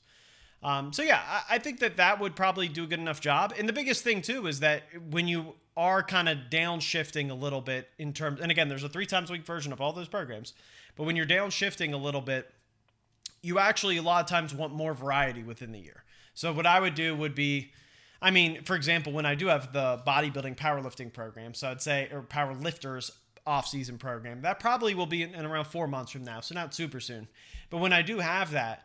So yeah, I think that would probably do a good enough job. And the biggest thing too is that when you are kind of downshifting a little bit in terms, and again, there's a 3 times a week version of all those programs, but when you're downshifting a little bit, you actually a lot of times want more variety within the year. So what I would do would be, I mean, for example, when I do have the bodybuilding powerlifting program, so I'd say, or powerlifters off-season program, that probably will be in around 4 months from now, so not super soon. But when I do have that,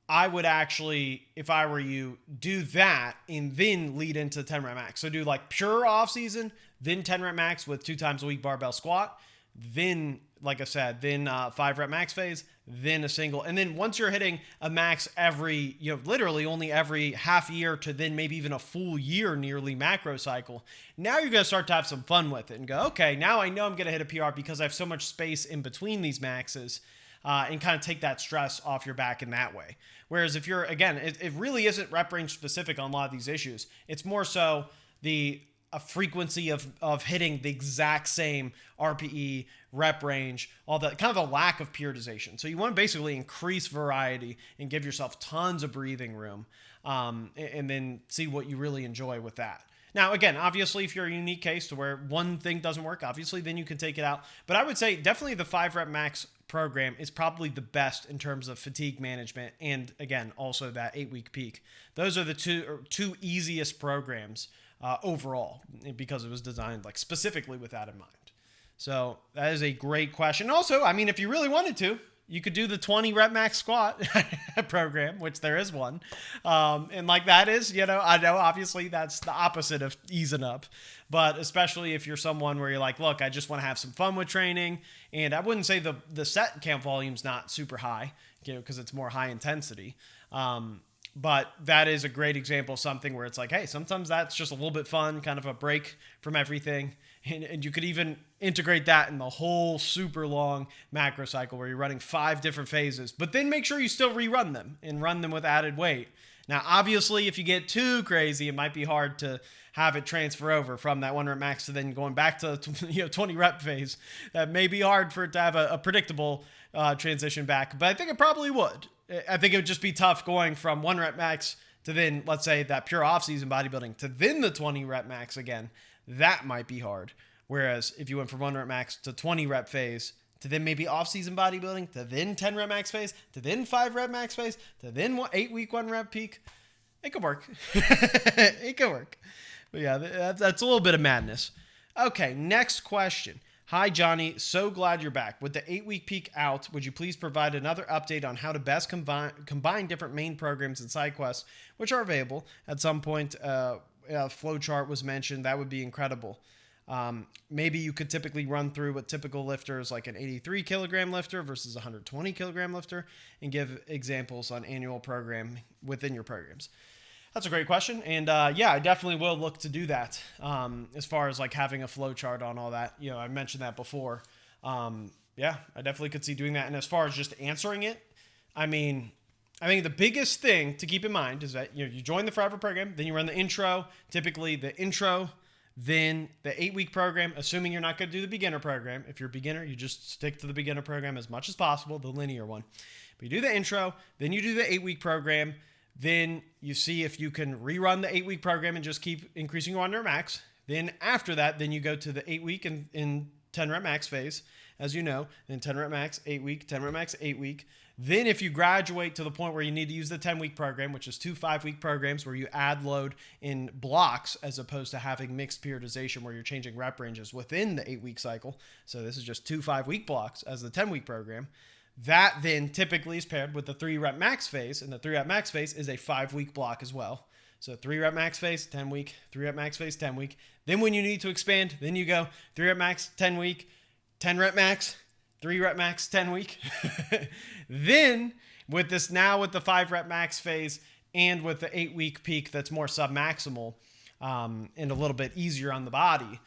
I would actually, if I were you, do that and then lead into 10 rep max. So do like pure off season, then 10 rep max with 2 times a week barbell squat. Then, like I said, then 5 rep max phase, then a single. And then once you're hitting a max every, literally only every half year to then maybe even a full year nearly macro cycle, now you're going to start to have some fun with it and go, okay, now I know I'm going to hit a PR because I have so much space in between these maxes. And kind of take that stress off your back in that way. Whereas if you're, again, it really isn't rep range specific on a lot of these issues. It's more so a frequency of hitting the exact same RPE, rep range, all that, kind of a lack of periodization. So you want to basically increase variety and give yourself tons of breathing room, and then see what you really enjoy with that. Now, again, obviously, if you're a unique case to where one thing doesn't work, obviously, then you can take it out. But I would say definitely the 5 rep max program is probably the best in terms of fatigue management. And again, also that 8 week peak. Those are the two easiest programs overall because it was designed like specifically with that in mind. So that is a great question. Also, I mean, if you really wanted to, you could do the 20 rep max squat program, which there is one. And like that is, I know obviously that's the opposite of easing up, but especially if you're someone where you're like, look, I just want to have some fun with training. And I wouldn't say the set count volume's not super high, because it's more high intensity. But that is a great example of something where it's like, hey, sometimes that's just a little bit fun, kind of a break from everything. And you could even integrate that in the whole super long macro cycle where you're running 5 different phases, but then make sure you still rerun them and run them with added weight. Now, obviously, if you get too crazy, it might be hard to have it transfer over from that 1 rep max to then going back to 20 rep phase. That may be hard for it to have a predictable transition back, but I think it probably would. I think it would just be tough going from 1 rep max to then, let's say, that pure off-season bodybuilding to then the 20 rep max again. That might be hard. Whereas if you went from 1 rep max to 20 rep phase to then maybe off-season bodybuilding to then 10 rep max phase to then 5 rep max phase to then 8-week 1 rep peak, it could work. It could work. But yeah, that's a little bit of madness. Okay, next question. Hi, Johnny. So glad you're back. With the 8-week peak out, would you please provide another update on how to best combine different main programs and side quests, which are available? At some point, flowchart was mentioned. That would be incredible. Maybe you could typically run through what typical lifters like an 83 kilogram lifter versus a 120 kilogram lifter and give examples on annual program within your programs. That's a great question. And yeah, I definitely will look to do that as far as like having a flow chart on all that. I mentioned that before. Yeah, I definitely could see doing that. And as far as just answering it, I think the biggest thing to keep in mind is that you join the Forever program, then you run the intro, typically the intro, then the 8-week program, assuming you're not going to do the beginner program. If you're a beginner, you just stick to the beginner program as much as possible, the linear one. But you do the intro, then you do the 8-week program, then you see if you can rerun the 8-week program and just keep increasing your 1 rep max. Then after that, then you go to the 8-week in 10 rep max phase, as you know, then 10 rep max, 8-week, 10 rep max, 8-week. Then if you graduate to the point where you need to use the 10-week program, which is 2 5-week programs where you add load in blocks as opposed to having mixed periodization where you're changing rep ranges within the 8-week cycle. So this is just 2 5-week blocks as the 10-week program. That then typically is paired with the 3 rep max phase, and the 3 rep max phase is a 5-week block as well. So 3 rep max phase, 10 week, 3 rep max phase, 10 week. Then when you need to expand, then you go 3 rep max, 10 week, 10 rep max, 3 rep max, 10 week. Then with this now with the 5 rep max phase and with the 8-week peak that's more submaximal and a little bit easier on the body,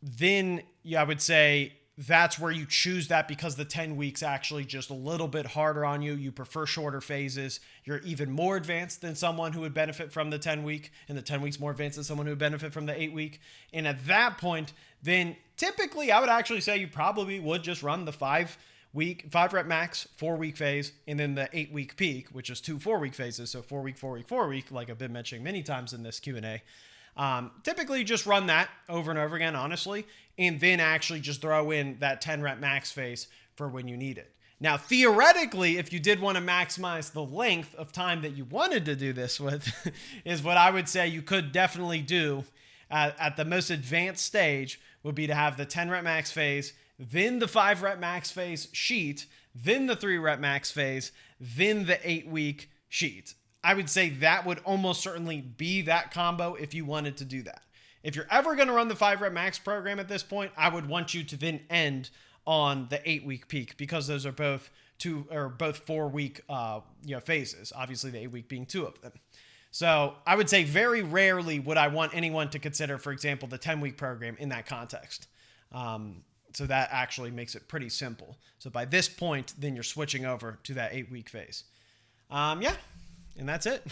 then I would say that's where you choose that because the 10 weeks actually just a little bit harder on you. You prefer shorter phases. You're even more advanced than someone who would benefit from the 10 week, and the 10 weeks more advanced than someone who would benefit from the 8 week. And at that point, then typically I would actually say you probably would just run the 5 rep max, 4-week phase, and then the 8-week peak, which is 2 4-week phases. So 4-week, 4-week, 4-week, like I've been mentioning many times in this Q&A. Typically just run that over and over again, honestly, and then actually just throw in that 10 rep max phase for when you need it. Now, theoretically, if you did want to maximize the length of time that you wanted to do this with, is what I would say you could definitely do at the most advanced stage would be to have the 10 rep max phase, then the 5 rep max phase sheet, then the 3 rep max phase, then the 8-week sheet. I would say that would almost certainly be that combo if you wanted to do that. If you're ever going to run the 5 rep max program at this point, I would want you to then end on the 8-week peak because those are both 4-week phases. Obviously, the 8-week being 2 of them. So I would say very rarely would I want anyone to consider, for example, the 10-week program in that context. So that actually makes it pretty simple. So by this point, then you're switching over to that 8-week phase. And that's it.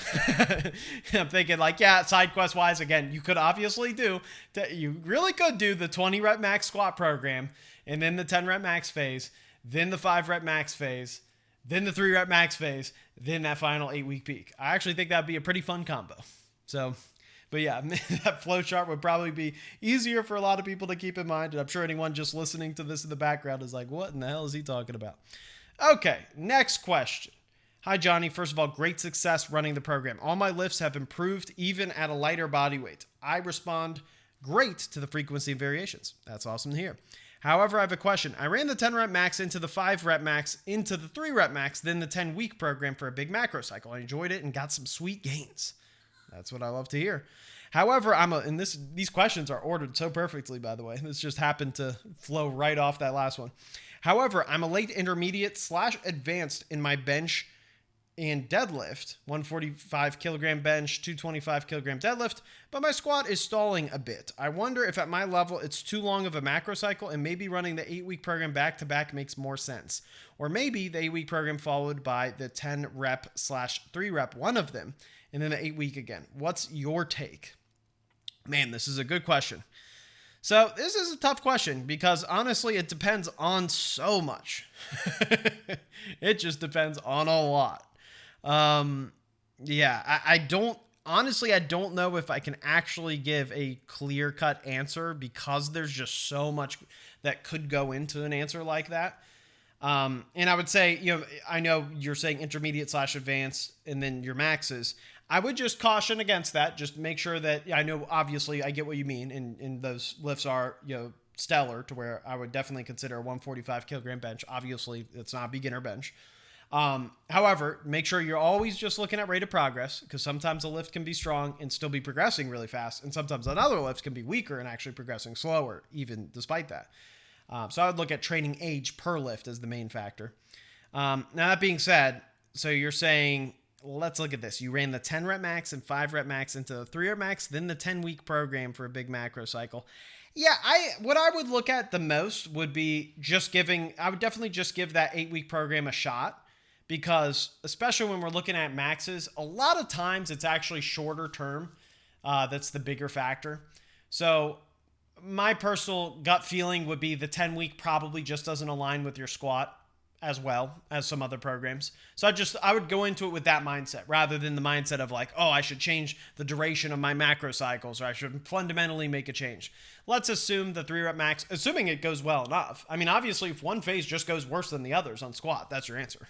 I'm thinking side quest wise, again, you could obviously you really could do the 20 rep max squat program and then the 10 rep max phase, then the 5 rep max phase, then the 3 rep max phase, then that final 8-week peak. I actually think that'd be a pretty fun combo. So, but yeah, that flow chart would probably be easier for a lot of people to keep in mind. And I'm sure anyone just listening to this in the background is like, what in the hell is he talking about? Okay, next question. Hi, Johnny. First of all, great success running the program. All my lifts have improved even at a lighter body weight. I respond great to the frequency and variations. That's awesome to hear. However, I have a question. I ran the 10 rep max into the 5 rep max into the 3 rep max, then the 10-week program for a big macro cycle. I enjoyed it and got some sweet gains. That's what I love to hear. However, these questions are ordered so perfectly, by the way. This just happened to flow right off that last one. However, I'm a late intermediate / advanced in my bench and deadlift, 145 kilogram bench, 225 kilogram deadlift, but my squat is stalling a bit. I wonder if at my level it's too long of a macro cycle and maybe running the 8-week program back to back makes more sense. Or maybe the 8-week program followed by the 10 rep / 3 rep, one of them, and then the 8-week again. What's your take? Man, this is a good question. So this is a tough question because honestly, it depends on so much. It just depends on a lot. I don't know if I can actually give a clear-cut answer because there's just so much that could go into an answer like that. And I would say, I know you're saying intermediate / advanced and then your maxes. I would just caution against that. Just make sure that I know, obviously, I get what you mean. And those lifts are, stellar to where I would definitely consider a 145 kilogram bench. Obviously, it's not a beginner bench. However, make sure you're always just looking at rate of progress because sometimes a lift can be strong and still be progressing really fast. And sometimes another lift can be weaker and actually progressing slower, even despite that. So I would look at training age per lift as the main factor. Now that being said, so you're saying, let's look at this. You ran the 10 rep max and 5 rep max into the 3 rep max, then the 10-week program for a big macro cycle. Yeah, what I would look at the most would be I would definitely just give that 8-week program a shot because especially when we're looking at maxes, a lot of times it's actually shorter term. That's the bigger factor. So my personal gut feeling would be the 10-week probably just doesn't align with your squat as well as some other programs. So I would go into it with that mindset rather than the mindset of like, oh, I should change the duration of my macro cycles or I should fundamentally make a change. Let's assume the 3 rep max, assuming it goes well enough. I mean, obviously if one phase just goes worse than the others on squat, that's your answer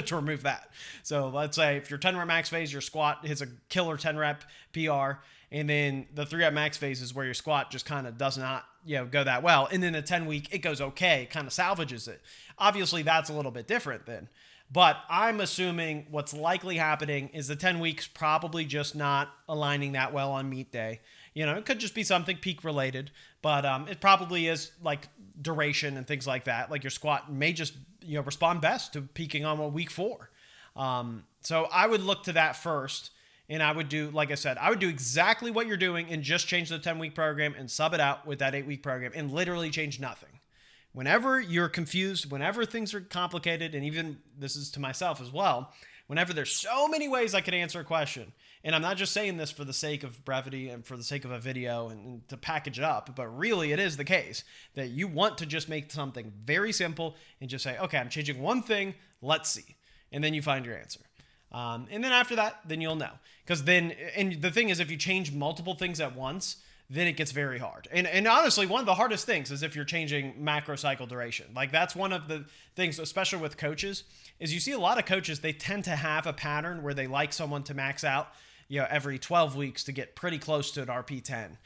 to remove that. So let's say if your 10 rep max phase, your squat hits a killer 10 rep PR, and then the 3 rep max phase is where your squat just kind of does not, go that well. And then the 10-week, it goes okay, kind of salvages it. Obviously, that's a little bit different then. But I'm assuming what's likely happening is the 10 weeks probably just not aligning that well on meet day. It could just be something peak related, but it probably is like duration and things like that. Like your squat may just, respond best to peaking on week 4. So I would look to that first. And I would do, like I said, I would do exactly what you're doing and just change the 10-week program and sub it out with that 8-week program and literally change nothing. Whenever you're confused, whenever things are complicated, and even this is to myself as well, whenever there's so many ways I could answer a question, and I'm not just saying this for the sake of brevity and for the sake of a video and to package it up, but really it is the case that you want to just make something very simple and just say, okay, I'm changing one thing, let's see. And then you find your answer. And then after that, then you'll know. Because then, and the thing is, if you change multiple things at once, then it gets very hard. And honestly, one of the hardest things is if you're changing macro cycle duration. Like that's one of the things, especially with coaches, is you see a lot of coaches, they tend to have a pattern where they like someone to max out, every 12 weeks to get pretty close to an RP10.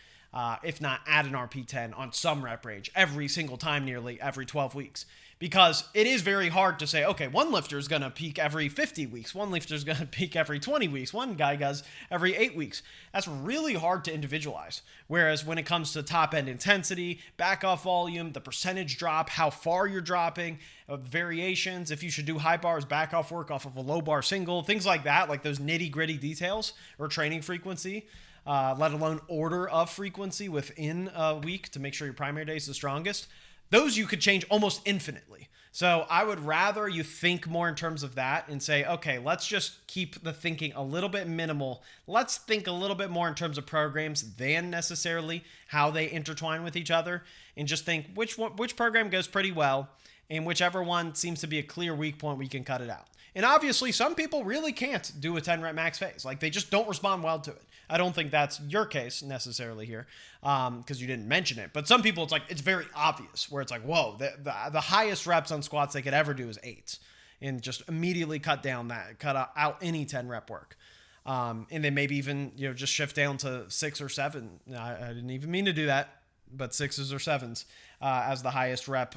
If not at an RP10 on some rep range every single time, nearly every 12 weeks. Because it is very hard to say, okay, one lifter is going to peak every 50 weeks. One lifter is going to peak every 20 weeks. One guy does every 8 weeks. That's really hard to individualize. Whereas when it comes to top end intensity, back off volume, the percentage drop, how far you're dropping, variations, if you should do high bars, back off work off of a low bar single, things like that, like those nitty gritty details or training frequency. Let alone order of frequency within a week to make sure your primary day is the strongest. Those you could change almost infinitely. So I would rather you think more in terms of that and say, okay, let's just keep the thinking a little bit minimal. Let's think a little bit more in terms of programs than necessarily how they intertwine with each other, and just think which program goes pretty well, and whichever one seems to be a clear weak point, we can cut it out. And obviously, some people really can't do a 10 rep max phase. Like they just don't respond well to it. I don't think that's your case necessarily here because you didn't mention it. But some people, it's very obvious where it's like, whoa, the highest reps on squats they could ever do is 8. And just immediately cut out any 10 rep work. And then maybe even, just shift down to 6 or 7. I didn't even mean to do that, but 6s or 7s as the highest rep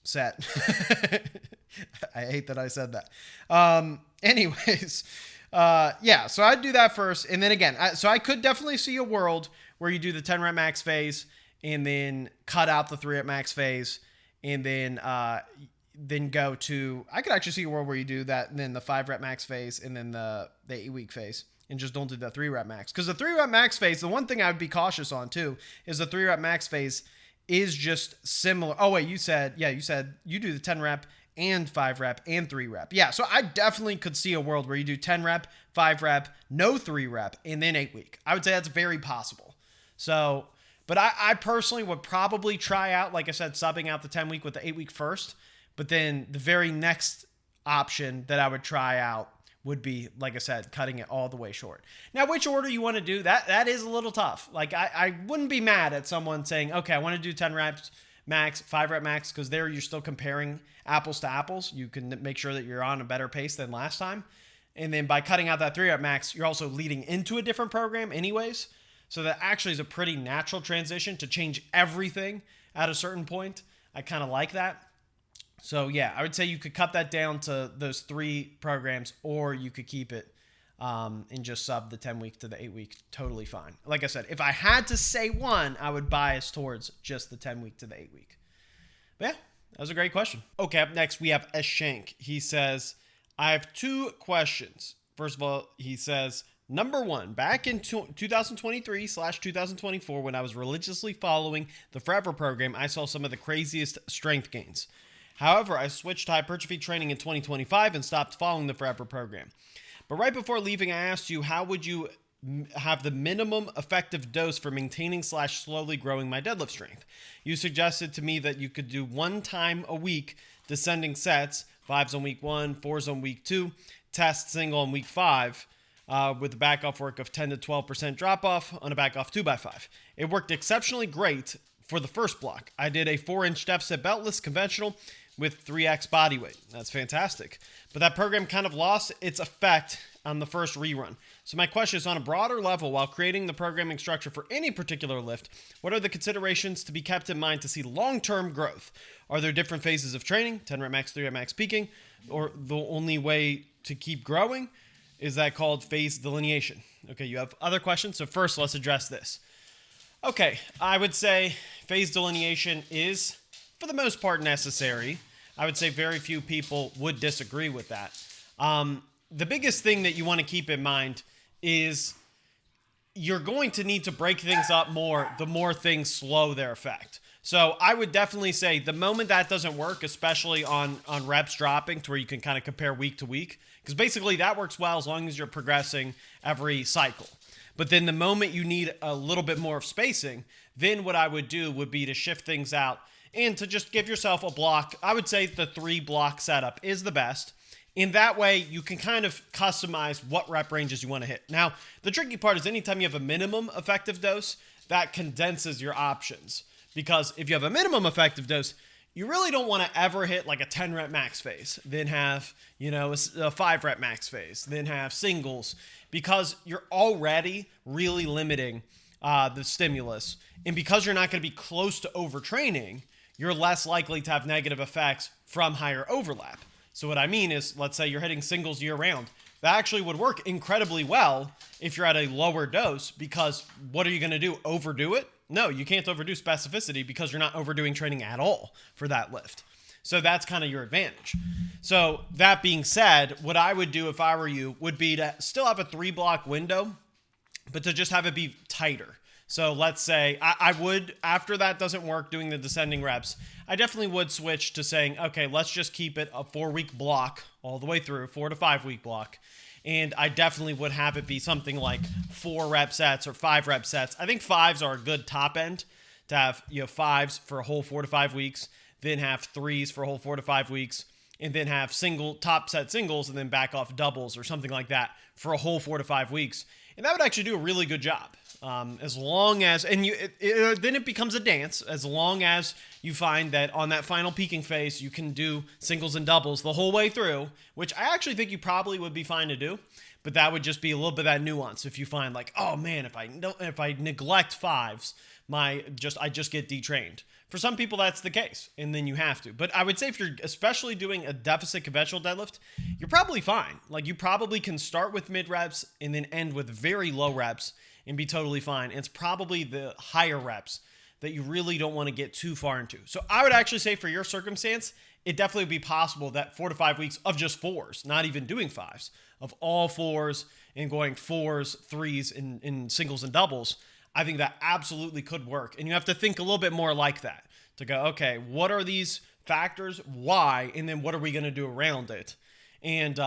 set. I hate that I said that. Anyways, so I'd do that first. And then again, so I could definitely see a world where you do the 10 rep max phase and then cut out the 3 rep max phase. And then then go to, I could actually see a world where you do that and then the 5 rep max phase and then the 8 week phase, and just don't do the 3 rep max. Because the 3 rep max phase, the one thing I would be cautious on too is the 3 rep max phase is just similar. Oh wait, you said you do the 10 rep and 5 rep and 3 rep. Yeah, so I definitely could see a world where you do 10 rep, 5 rep, no 3 rep, and then 8 week. I would say that's very possible. So, but I personally would probably try out, like I said, subbing out the 10 week with the 8 week first. But then the very next option that I would try out would be, like I said, cutting it all the way short. Now, which order you want to do, that is a little tough. Like, I wouldn't be mad at someone saying, okay, I want to do 10 reps max, 5 rep max, because there you're still comparing apples to apples. You can make sure that you're on a better pace than last time. And then by cutting out that 3 rep max, you're also leading into a different program anyways. So that actually is a pretty natural transition to change everything at a certain point. I kind of like that. So yeah, I would say you could cut that down to those 3 programs, or you could keep it and just sub the 10 week to the 8 week. Totally fine. Like I said, if I had to say one, I would bias towards just the 10 week to the 8 week. But yeah, that was a great question. Okay, up next we have Shank. He says, I have 2 questions. First of all, he says, number 1, back in 2023/2024, when I was religiously following the Forever program, I saw some of the craziest strength gains. However, I switched to hypertrophy training in 2025 and stopped following the Forever program. But right before leaving, I asked you, how would you have the minimum effective dose for maintaining / slowly growing my deadlift strength? You suggested to me that you could do 1 time a week descending sets, 5s on week 1, 4s on week 2, test single on week 5, with a back off work of 10 to 12% drop off on a back off 2x5. It worked exceptionally great for the first block. I did a 4-inch deficit beltless conventional with 3x body weight. That's fantastic. But that program kind of lost its effect on the first rerun. So my question is, on a broader level, while creating the programming structure for any particular lift, what are the considerations to be kept in mind to see long-term growth? Are there different phases of training, 10 rep max, 3 rep max peaking, or the only way to keep growing? Is that called phase delineation? Okay, you have other questions. So first, let's address this. Okay, I would say phase delineation is, for the most part, necessary. I would say very few people would disagree with that. The biggest thing that you want to keep in mind is you're going to need to break things up more the more things slow their effect. So I would definitely say the moment that doesn't work, especially on reps dropping to where you can kind of compare week to week, because basically that works well as long as you're progressing every cycle. But then the moment you need a little bit more of spacing, then what I would do would be to shift things out and to just give yourself a block. I would say the 3 block setup is the best. In that way, you can kind of customize what rep ranges you want to hit. Now, the tricky part is anytime you have a minimum effective dose, that condenses your options. Because if you have a minimum effective dose, you really don't want to ever hit like a 10 rep max phase, then have, a 5 rep max phase, then have singles, because you're already really limiting the stimulus. And because you're not going to be close to overtraining, you're less likely to have negative effects from higher overlap. So what I mean is, let's say you're hitting singles year round. That actually would work incredibly well if you're at a lower dose, because what are you going to do? Overdo it? No, you can't overdo specificity because you're not overdoing training at all for that lift. So that's kind of your advantage. So that being said, what I would do if I were you would be to still have a 3 block window, but to just have it be tighter. So let's say I would, after that doesn't work doing the descending reps, I definitely would switch to saying, okay, let's just keep it a 4-week block all the way through, 4 to 5 week block. And I definitely would have it be something like 4 rep sets or 5 rep sets. I think 5s are a good top end to have, 5s for a whole 4 to 5 weeks, then have 3s for a whole 4 to 5 weeks, and then have top set singles and then back off doubles or something like that for a whole 4 to 5 weeks. And that would actually do a really good job. As long as, and then it becomes a dance, as long as you find that on that final peaking phase, you can do singles and doubles the whole way through, which I actually think you probably would be fine to do, but that would just be a little bit of that nuance. If you find like, oh man, if I neglect 5s, I just get detrained. For some people, that's the case, and then you have to. But I would say if you're especially doing a deficit conventional deadlift, you're probably fine. Like, you probably can start with mid reps and then end with very low reps and be totally fine. And it's probably the higher reps that you really don't want to get too far into. So I would actually say for your circumstance, it definitely would be possible that 4 to 5 weeks of just fours, not even doing fives, of all fours and going fours, threes in singles and doubles, I think that absolutely could work. And you have to think a little bit more like that to go, okay, what are these factors? Why? And then what are we going to do around it? And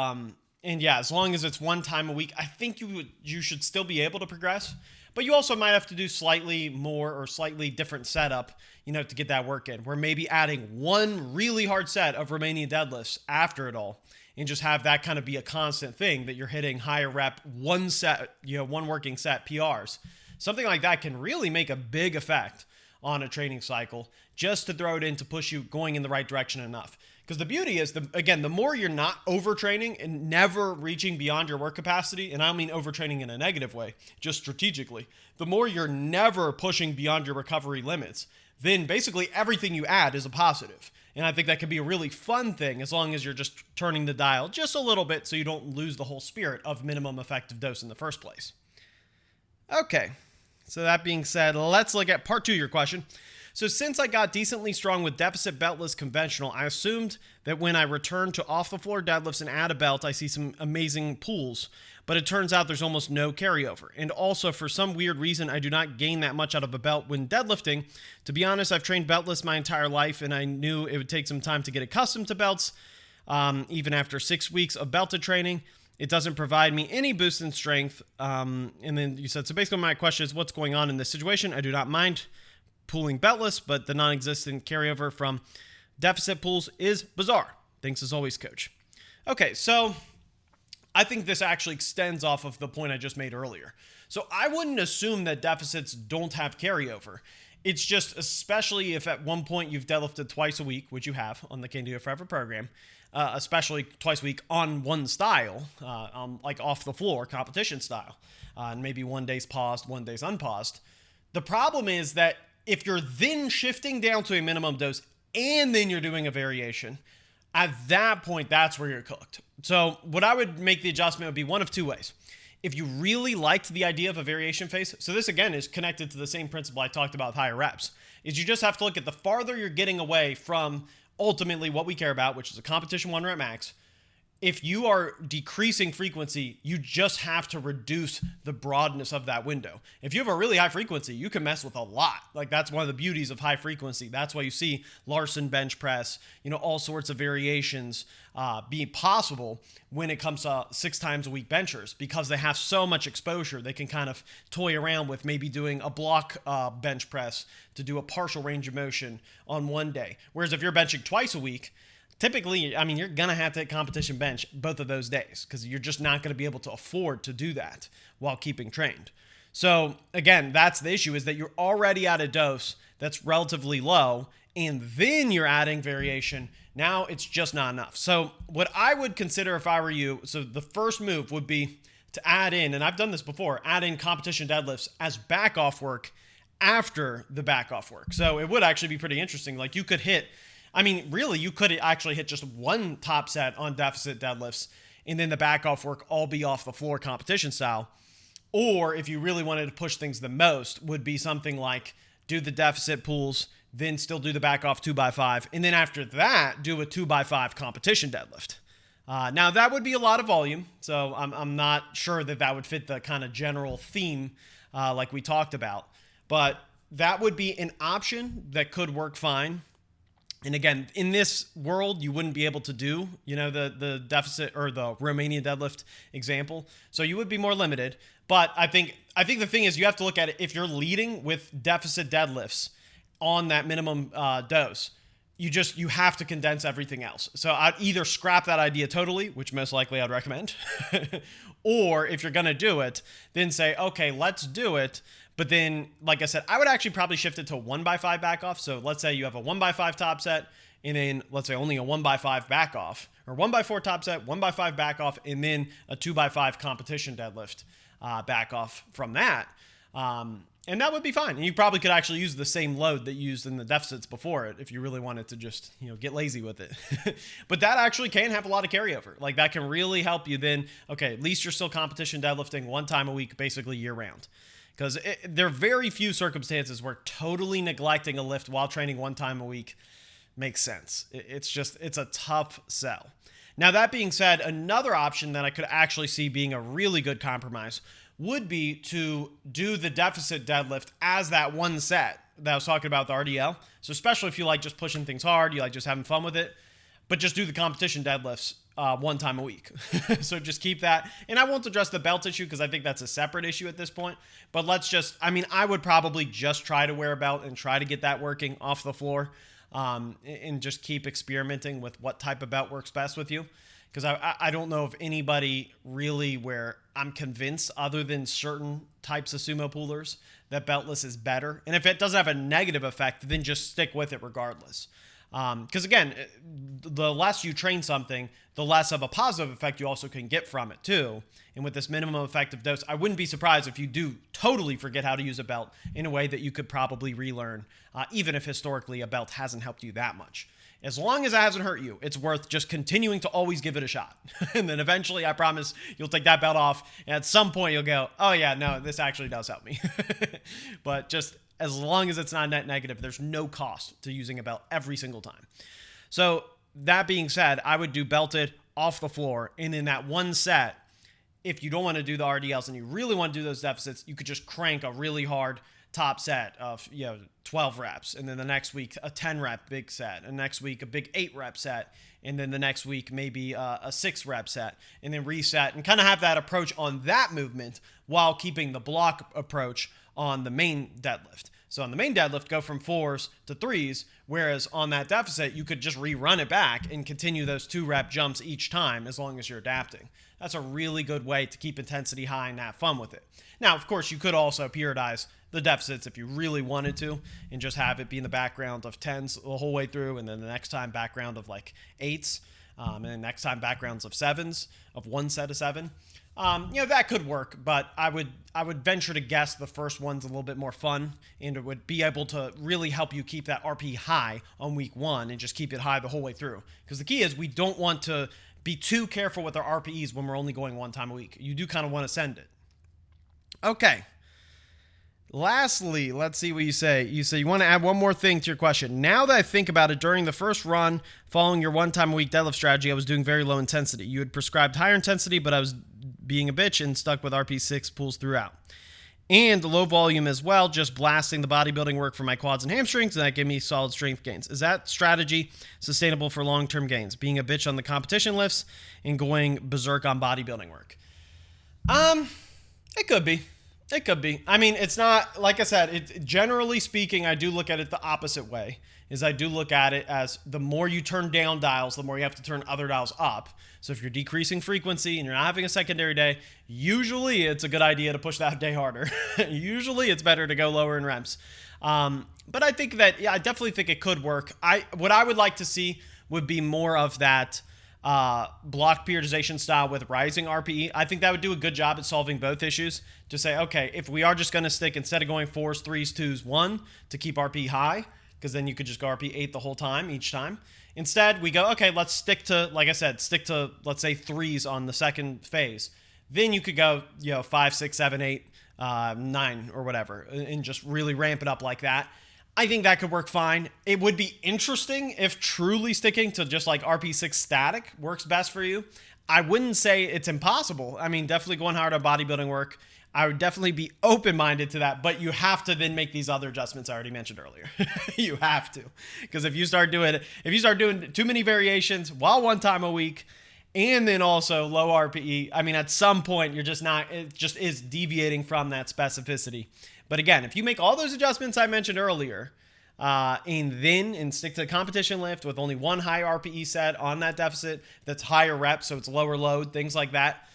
yeah, as long as it's one time a week, I think you should still be able to progress. But you also might have to do slightly more or slightly different setup, to get that work in. Where maybe adding one really hard set of Romanian deadlifts after it all, and just have that kind of be a constant thing that you're hitting higher rep, one set, one working set PRs. Something like that can really make a big effect on a training cycle, just to throw it in to push you going in the right direction enough. Because the beauty is, the more you're not overtraining and never reaching beyond your work capacity, and I don't mean overtraining in a negative way, just strategically, the more you're never pushing beyond your recovery limits, then basically everything you add is a positive. And I think that could be a really fun thing as long as you're just turning the dial just a little bit so you don't lose the whole spirit of minimum effective dose in the first place. Okay, so that being said, let's look at part 2 of your question. So since I got decently strong with deficit beltless conventional, I assumed that when I return to off-the-floor deadlifts and add a belt, I see some amazing pulls. But it turns out there's almost no carryover. And also, for some weird reason, I do not gain that much out of a belt when deadlifting. To be honest, I've trained beltless my entire life, and I knew it would take some time to get accustomed to belts. Even after 6 weeks of belted training, it doesn't provide me any boost in strength. And then you said, so basically my question is, what's going on in this situation? I do not mind pulling beltless, but the non-existent carryover from deficit pulls is bizarre. Thanks as always, coach. Okay, so I think this actually extends off of the point I just made earlier. So I wouldn't assume that deficits don't have carryover. It's just, especially if at one point you've deadlifted twice a week, which you have on the Candido Forever program, especially twice a week on one style, like off the floor, competition style, and maybe one day's paused, one day's unpaused. The problem is that if you're then shifting down to a minimum dose and then you're doing a variation, at that point, that's where you're cooked. So what I would make the adjustment would be one of two ways. If you really liked the idea of a variation phase, so this again is connected to the same principle I talked about with higher reps, is you just have to look at the farther you're getting away from ultimately what we care about, which is a competition 1 rep max. If you are decreasing frequency, you just have to reduce the broadness of that window. If you have a really high frequency, you can mess with a lot. Like, that's one of the beauties of high frequency. That's why you see Larson bench press, all sorts of variations being possible when it comes to 6 times a week benchers, because they have so much exposure. They can kind of toy around with maybe doing a block bench press to do a partial range of motion on one day. Whereas if you're benching twice a week, typically, you're going to have to hit competition bench both of those days because you're just not going to be able to afford to do that while keeping trained. So again, that's the issue, is that you're already at a dose that's relatively low, and then you're adding variation. Now it's just not enough. So what I would consider if I were you, so the first move would be to add in, and I've done this before, add in competition deadlifts as back off work after the back off work. So it would actually be pretty interesting. Like, you could hit, you could actually hit just one top set on deficit deadlifts and then the back off work all be off the floor competition style. Or if you really wanted to push things the most, would be something like do the deficit pulls, then still do the back off 2x5. And then after that, do a 2x5 competition deadlift. Now that would be a lot of volume. So I'm not sure that would fit the kind of general theme like we talked about, but that would be an option that could work fine. And again, in this world, you wouldn't be able to do, the deficit or the Romanian deadlift example. So you would be more limited. But I think the thing is, you have to look at it. If you're leading with deficit deadlifts on that minimum dose, you have to condense everything else. So I'd either scrap that idea totally, which most likely I'd recommend, or if you're going to do it, then say, okay, let's do it. But then, like I said, I would actually probably shift it to 1x5 back off. So let's say you have a 1x5 top set, and then let's say only a 1x5 back off, or 1x4 top set, 1x5 back off, and then a 2x5 competition deadlift back off from that. And that would be fine. And you probably could actually use the same load that you used in the deficits before it if you really wanted to just, get lazy with it. But that actually can have a lot of carryover. Like, that can really help you then. Okay, at least you're still competition deadlifting 1 time a week, basically year round. Because there are very few circumstances where totally neglecting a lift while training 1 time a week makes sense. It's a tough sell. Now, that being said, another option that I could actually see being a really good compromise would be to do the deficit deadlift as that one set that I was talking about, the RDL. So especially if you like just pushing things hard, you like just having fun with it, but just do the competition deadlifts one time a week. So just keep that. And I won't address the belt issue because I think that's a separate issue at this point. But I would probably just try to wear a belt and try to get that working off the floor, and just keep experimenting with what type of belt works best with you. Because I don't know of anybody really where I'm convinced, other than certain types of sumo pullers, that beltless is better. And if it doesn't have a negative effect, then just stick with it regardless. Because again, the less you train something, the less of a positive effect you also can get from it too. And with this minimum effective dose, I wouldn't be surprised if you do totally forget how to use a belt in a way that you could probably relearn, even if historically a belt hasn't helped you that much. As long as it hasn't hurt you, it's worth just continuing to always give it a shot. And then eventually, I promise, you'll take that belt off, and at some point you'll go, oh yeah, no, this actually does help me. But just as long as it's not net negative, there's no cost to using a belt every single time. So that being said, I would do belted off the floor, and in that one set, if you don't want to do the RDLs and you really want to do those deficits, you could just crank a really hard top set of 12 reps, and then the next week a 10 rep big set, and next week a big 8 rep set, and then the next week maybe a 6 rep set, and then reset, and kind of have that approach on that movement while keeping the block approach on the main deadlift. So on the main deadlift, go from 4s to 3s, whereas on that deficit, you could just rerun it back and continue those 2 rep jumps each time as long as you're adapting. That's a really good way to keep intensity high and have fun with it. Now, of course, you could also periodize the deficits if you really wanted to, and just have it be in the background of 10s the whole way through, and then the next time background of like 8s, and then next time backgrounds of 7s, of one set of 7. That could work, but I would venture to guess the first one's a little bit more fun, and it would be able to really help you keep that RP high on week 1 and just keep it high the whole way through. Because the key is we don't want to be too careful with our RPEs when we're only going one time a week. You do kind of want to send it. Okay. Lastly, let's see what you say. You say you want to add one more thing to your question. Now that I think about it, during the first run following your one time a week deadlift strategy, I was doing very low intensity. You had prescribed higher intensity, but I was being a bitch and stuck with RP6 pulls throughout. And low volume as well, just blasting the bodybuilding work for my quads and hamstrings, and that gave me solid strength gains. Is that strategy sustainable for long-term gains? Being a bitch on the competition lifts and going berserk on bodybuilding work? It could be. It could be. I mean, it's not, like I said, generally speaking, I do look at it the opposite way, is I do look at it as the more you turn down dials, the more you have to turn other dials up. So if you're decreasing frequency and you're not having a secondary day, usually it's a good idea to push that day harder. Usually it's better to go lower in reps. But I think that, I definitely think it could work. What I would like to see would be more of that block periodization style with rising RPE. I think that would do a good job at solving both issues. To say, okay, if we are just going to stick, instead of going 4s, 3s, 2s, 1 to keep RPE high, because then you could just go RPE 8 the whole time, each time. Instead, we go, okay, let's stick to, like I said, let's say 3s on the second phase. Then you could go, 5, 6, 7, 8, 9 or whatever, and just really ramp it up like that. I think that could work fine. It would be interesting if truly sticking to just like RP6 static works best for you. I wouldn't say it's impossible. I mean, definitely going hard on bodybuilding work. I would definitely be open-minded to that, but you have to then make these other adjustments I already mentioned earlier. You have to, because if you start doing too many variations while one time a week, and then also low RPE, I mean, at some point you're just not. It just is deviating from that specificity. But again, if you make all those adjustments I mentioned earlier, and stick to the competition lift with only one high RPE set on that deficit that's higher reps, so it's lower load, things like that.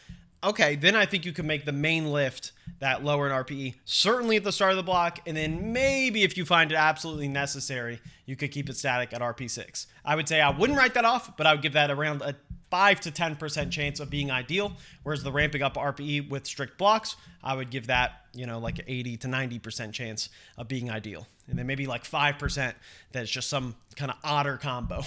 Okay, then I think you can make the main lift that lower in RPE, certainly at the start of the block, and then maybe if you find it absolutely necessary, you could keep it static at RP6. I would say I wouldn't write that off, but I would give that around a 5 to 10% chance of being ideal, whereas the ramping up RPE with strict blocks, I would give that, like an 80 to 90% chance of being ideal. And then maybe like 5% that's just some kind of odder combo.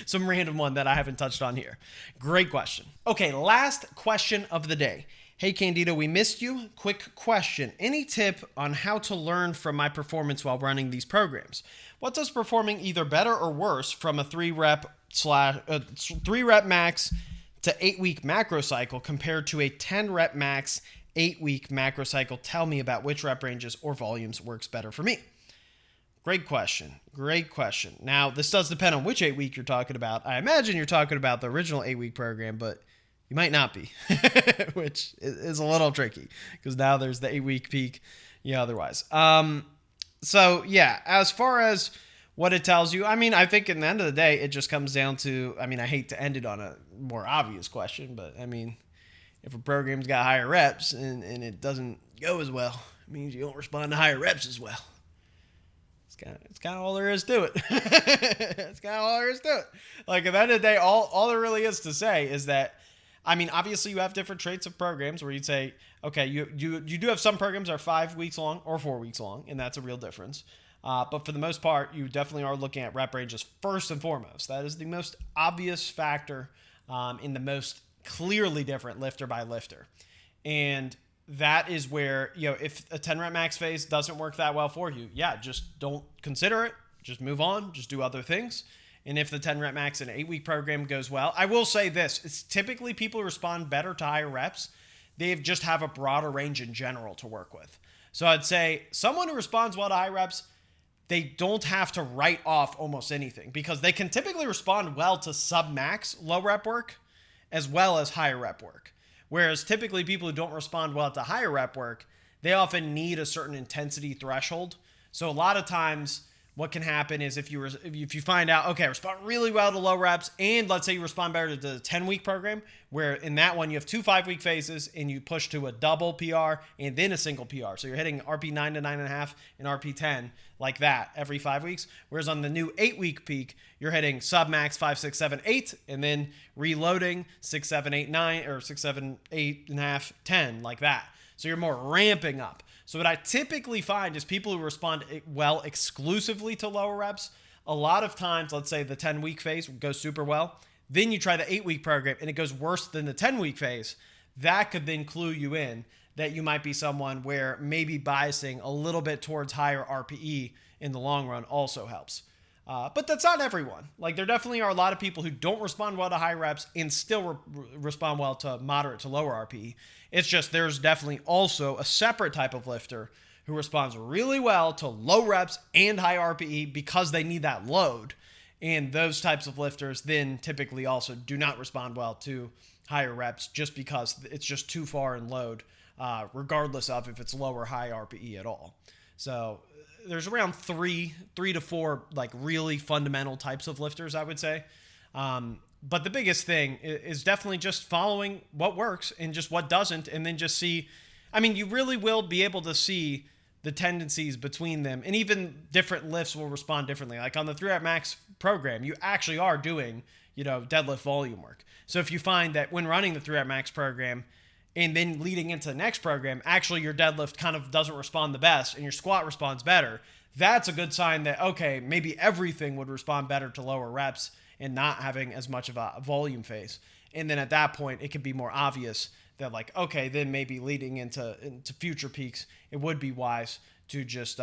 Some random one that I haven't touched on here. Great question. Okay, last question of the day. Hey Candido, we missed you. Quick question. Any tip on how to learn from my performance while running these programs? What does performing either better or worse from a 3-rep max to 8-week macro cycle compared to a 10-rep max 8-week macro cycle? Tell me about which rep ranges or volumes works better for me. Great question. Great question. Now, this does depend on which 8-week you're talking about. I imagine you're talking about the original 8-week program, but you might not be, which is a little tricky because now there's the 8-week peak, otherwise. So yeah, as far as what it tells you, I mean, I think in the end of the day, it just comes down to, I hate to end it on a more obvious question, but if a program's got higher reps and it doesn't go as well, it means you don't respond to higher reps as well. It's kind of all there is to it. It's kind of all there is to it. Like at the end of the day, all there really is to say is that, obviously you have different traits of programs where you'd say, okay, you do have some programs that are 5 weeks long or 4 weeks long, and that's a real difference. But for the most part, you definitely are looking at rep ranges first and foremost. That is the most obvious factor in the most clearly different lifter by lifter. And that is where, if a 10-rep max phase doesn't work that well for you, just don't consider it. Just move on. Just do other things. And if the 10-rep max in an 8-week program goes well, I will say this. It's typically people respond better to higher reps. They just have a broader range in general to work with. So I'd say someone who responds well to high reps, they don't have to write off almost anything because they can typically respond well to sub-max low rep work as well as higher rep work. Whereas typically people who don't respond well to higher rep work, they often need a certain intensity threshold. So a lot of times what can happen is if you find out, okay, I respond really well to low reps, and let's say you respond better to the 10-week program, where in that one you have 2 5-week phases and you push to a double PR and then a single PR. So you're hitting RP 9 to 9.5 and RP 10 like that every 5 weeks. Whereas on the new 8-week peak, you're hitting sub-max 5, 6, 7, 8, and then reloading 6, 7, 8, 9, or 6, 7, 8.5, 10 like that. So you're more ramping up. So what I typically find is people who respond well exclusively to lower reps, a lot of times, let's say the 10-week phase goes super well. Then you try the 8-week program and it goes worse than the 10-week phase. That could then clue you in that you might be someone where maybe biasing a little bit towards higher RPE in the long run also helps. But that's not everyone. Like there definitely are a lot of people who don't respond well to high reps and still respond well to moderate to lower RPE. It's just there's definitely also a separate type of lifter who responds really well to low reps and high RPE because they need that load. And those types of lifters then typically also do not respond well to higher reps just because it's just too far in load, regardless of if it's low or high RPE at all. So there's around three to four like really fundamental types of lifters, I would say. But the biggest thing is definitely just following what works and just what doesn't, and then just see. You really will be able to see the tendencies between them, and even different lifts will respond differently. Like on the 3-rep max program, you actually are doing, deadlift volume work. So if you find that when running the 3-rep max program and then leading into the next program, actually your deadlift kind of doesn't respond the best and your squat responds better, that's a good sign that, okay, maybe everything would respond better to lower reps and not having as much of a volume phase. And then at that point, it could be more obvious that like, okay, then maybe leading into future peaks, it would be wise to just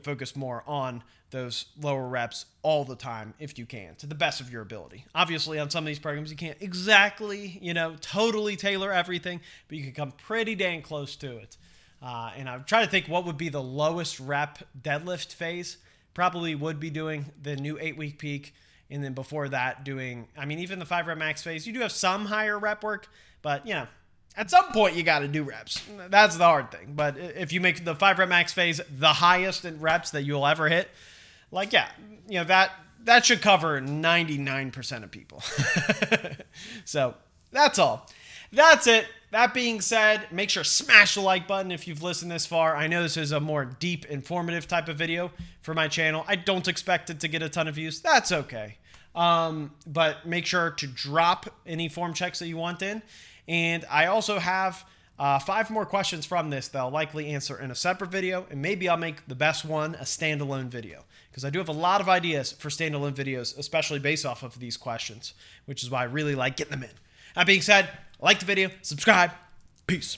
focus more on those lower reps all the time if you can, to the best of your ability. Obviously, on some of these programs, you can't exactly, totally tailor everything, but you can come pretty dang close to it. And I'm trying to think what would be the lowest rep deadlift phase. Probably would be doing the new 8-week peak. And then before that doing, even the 5-rep max phase, you do have some higher rep work, but at some point you got to do reps. That's the hard thing. But if you make the 5-rep max phase the highest in reps that you'll ever hit, that should cover 99% of people. So that's all. That's it. That being said, make sure to smash the like button if you've listened this far. I know this is a more deep, informative type of video for my channel. I don't expect it to get a ton of views. That's okay. But make sure to drop any form checks that you want in. And I also have 5 more questions from this that I'll likely answer in a separate video. And maybe I'll make the best one a standalone video, because I do have a lot of ideas for standalone videos, especially based off of these questions, which is why I really like getting them in. That being said, like the video, subscribe, peace.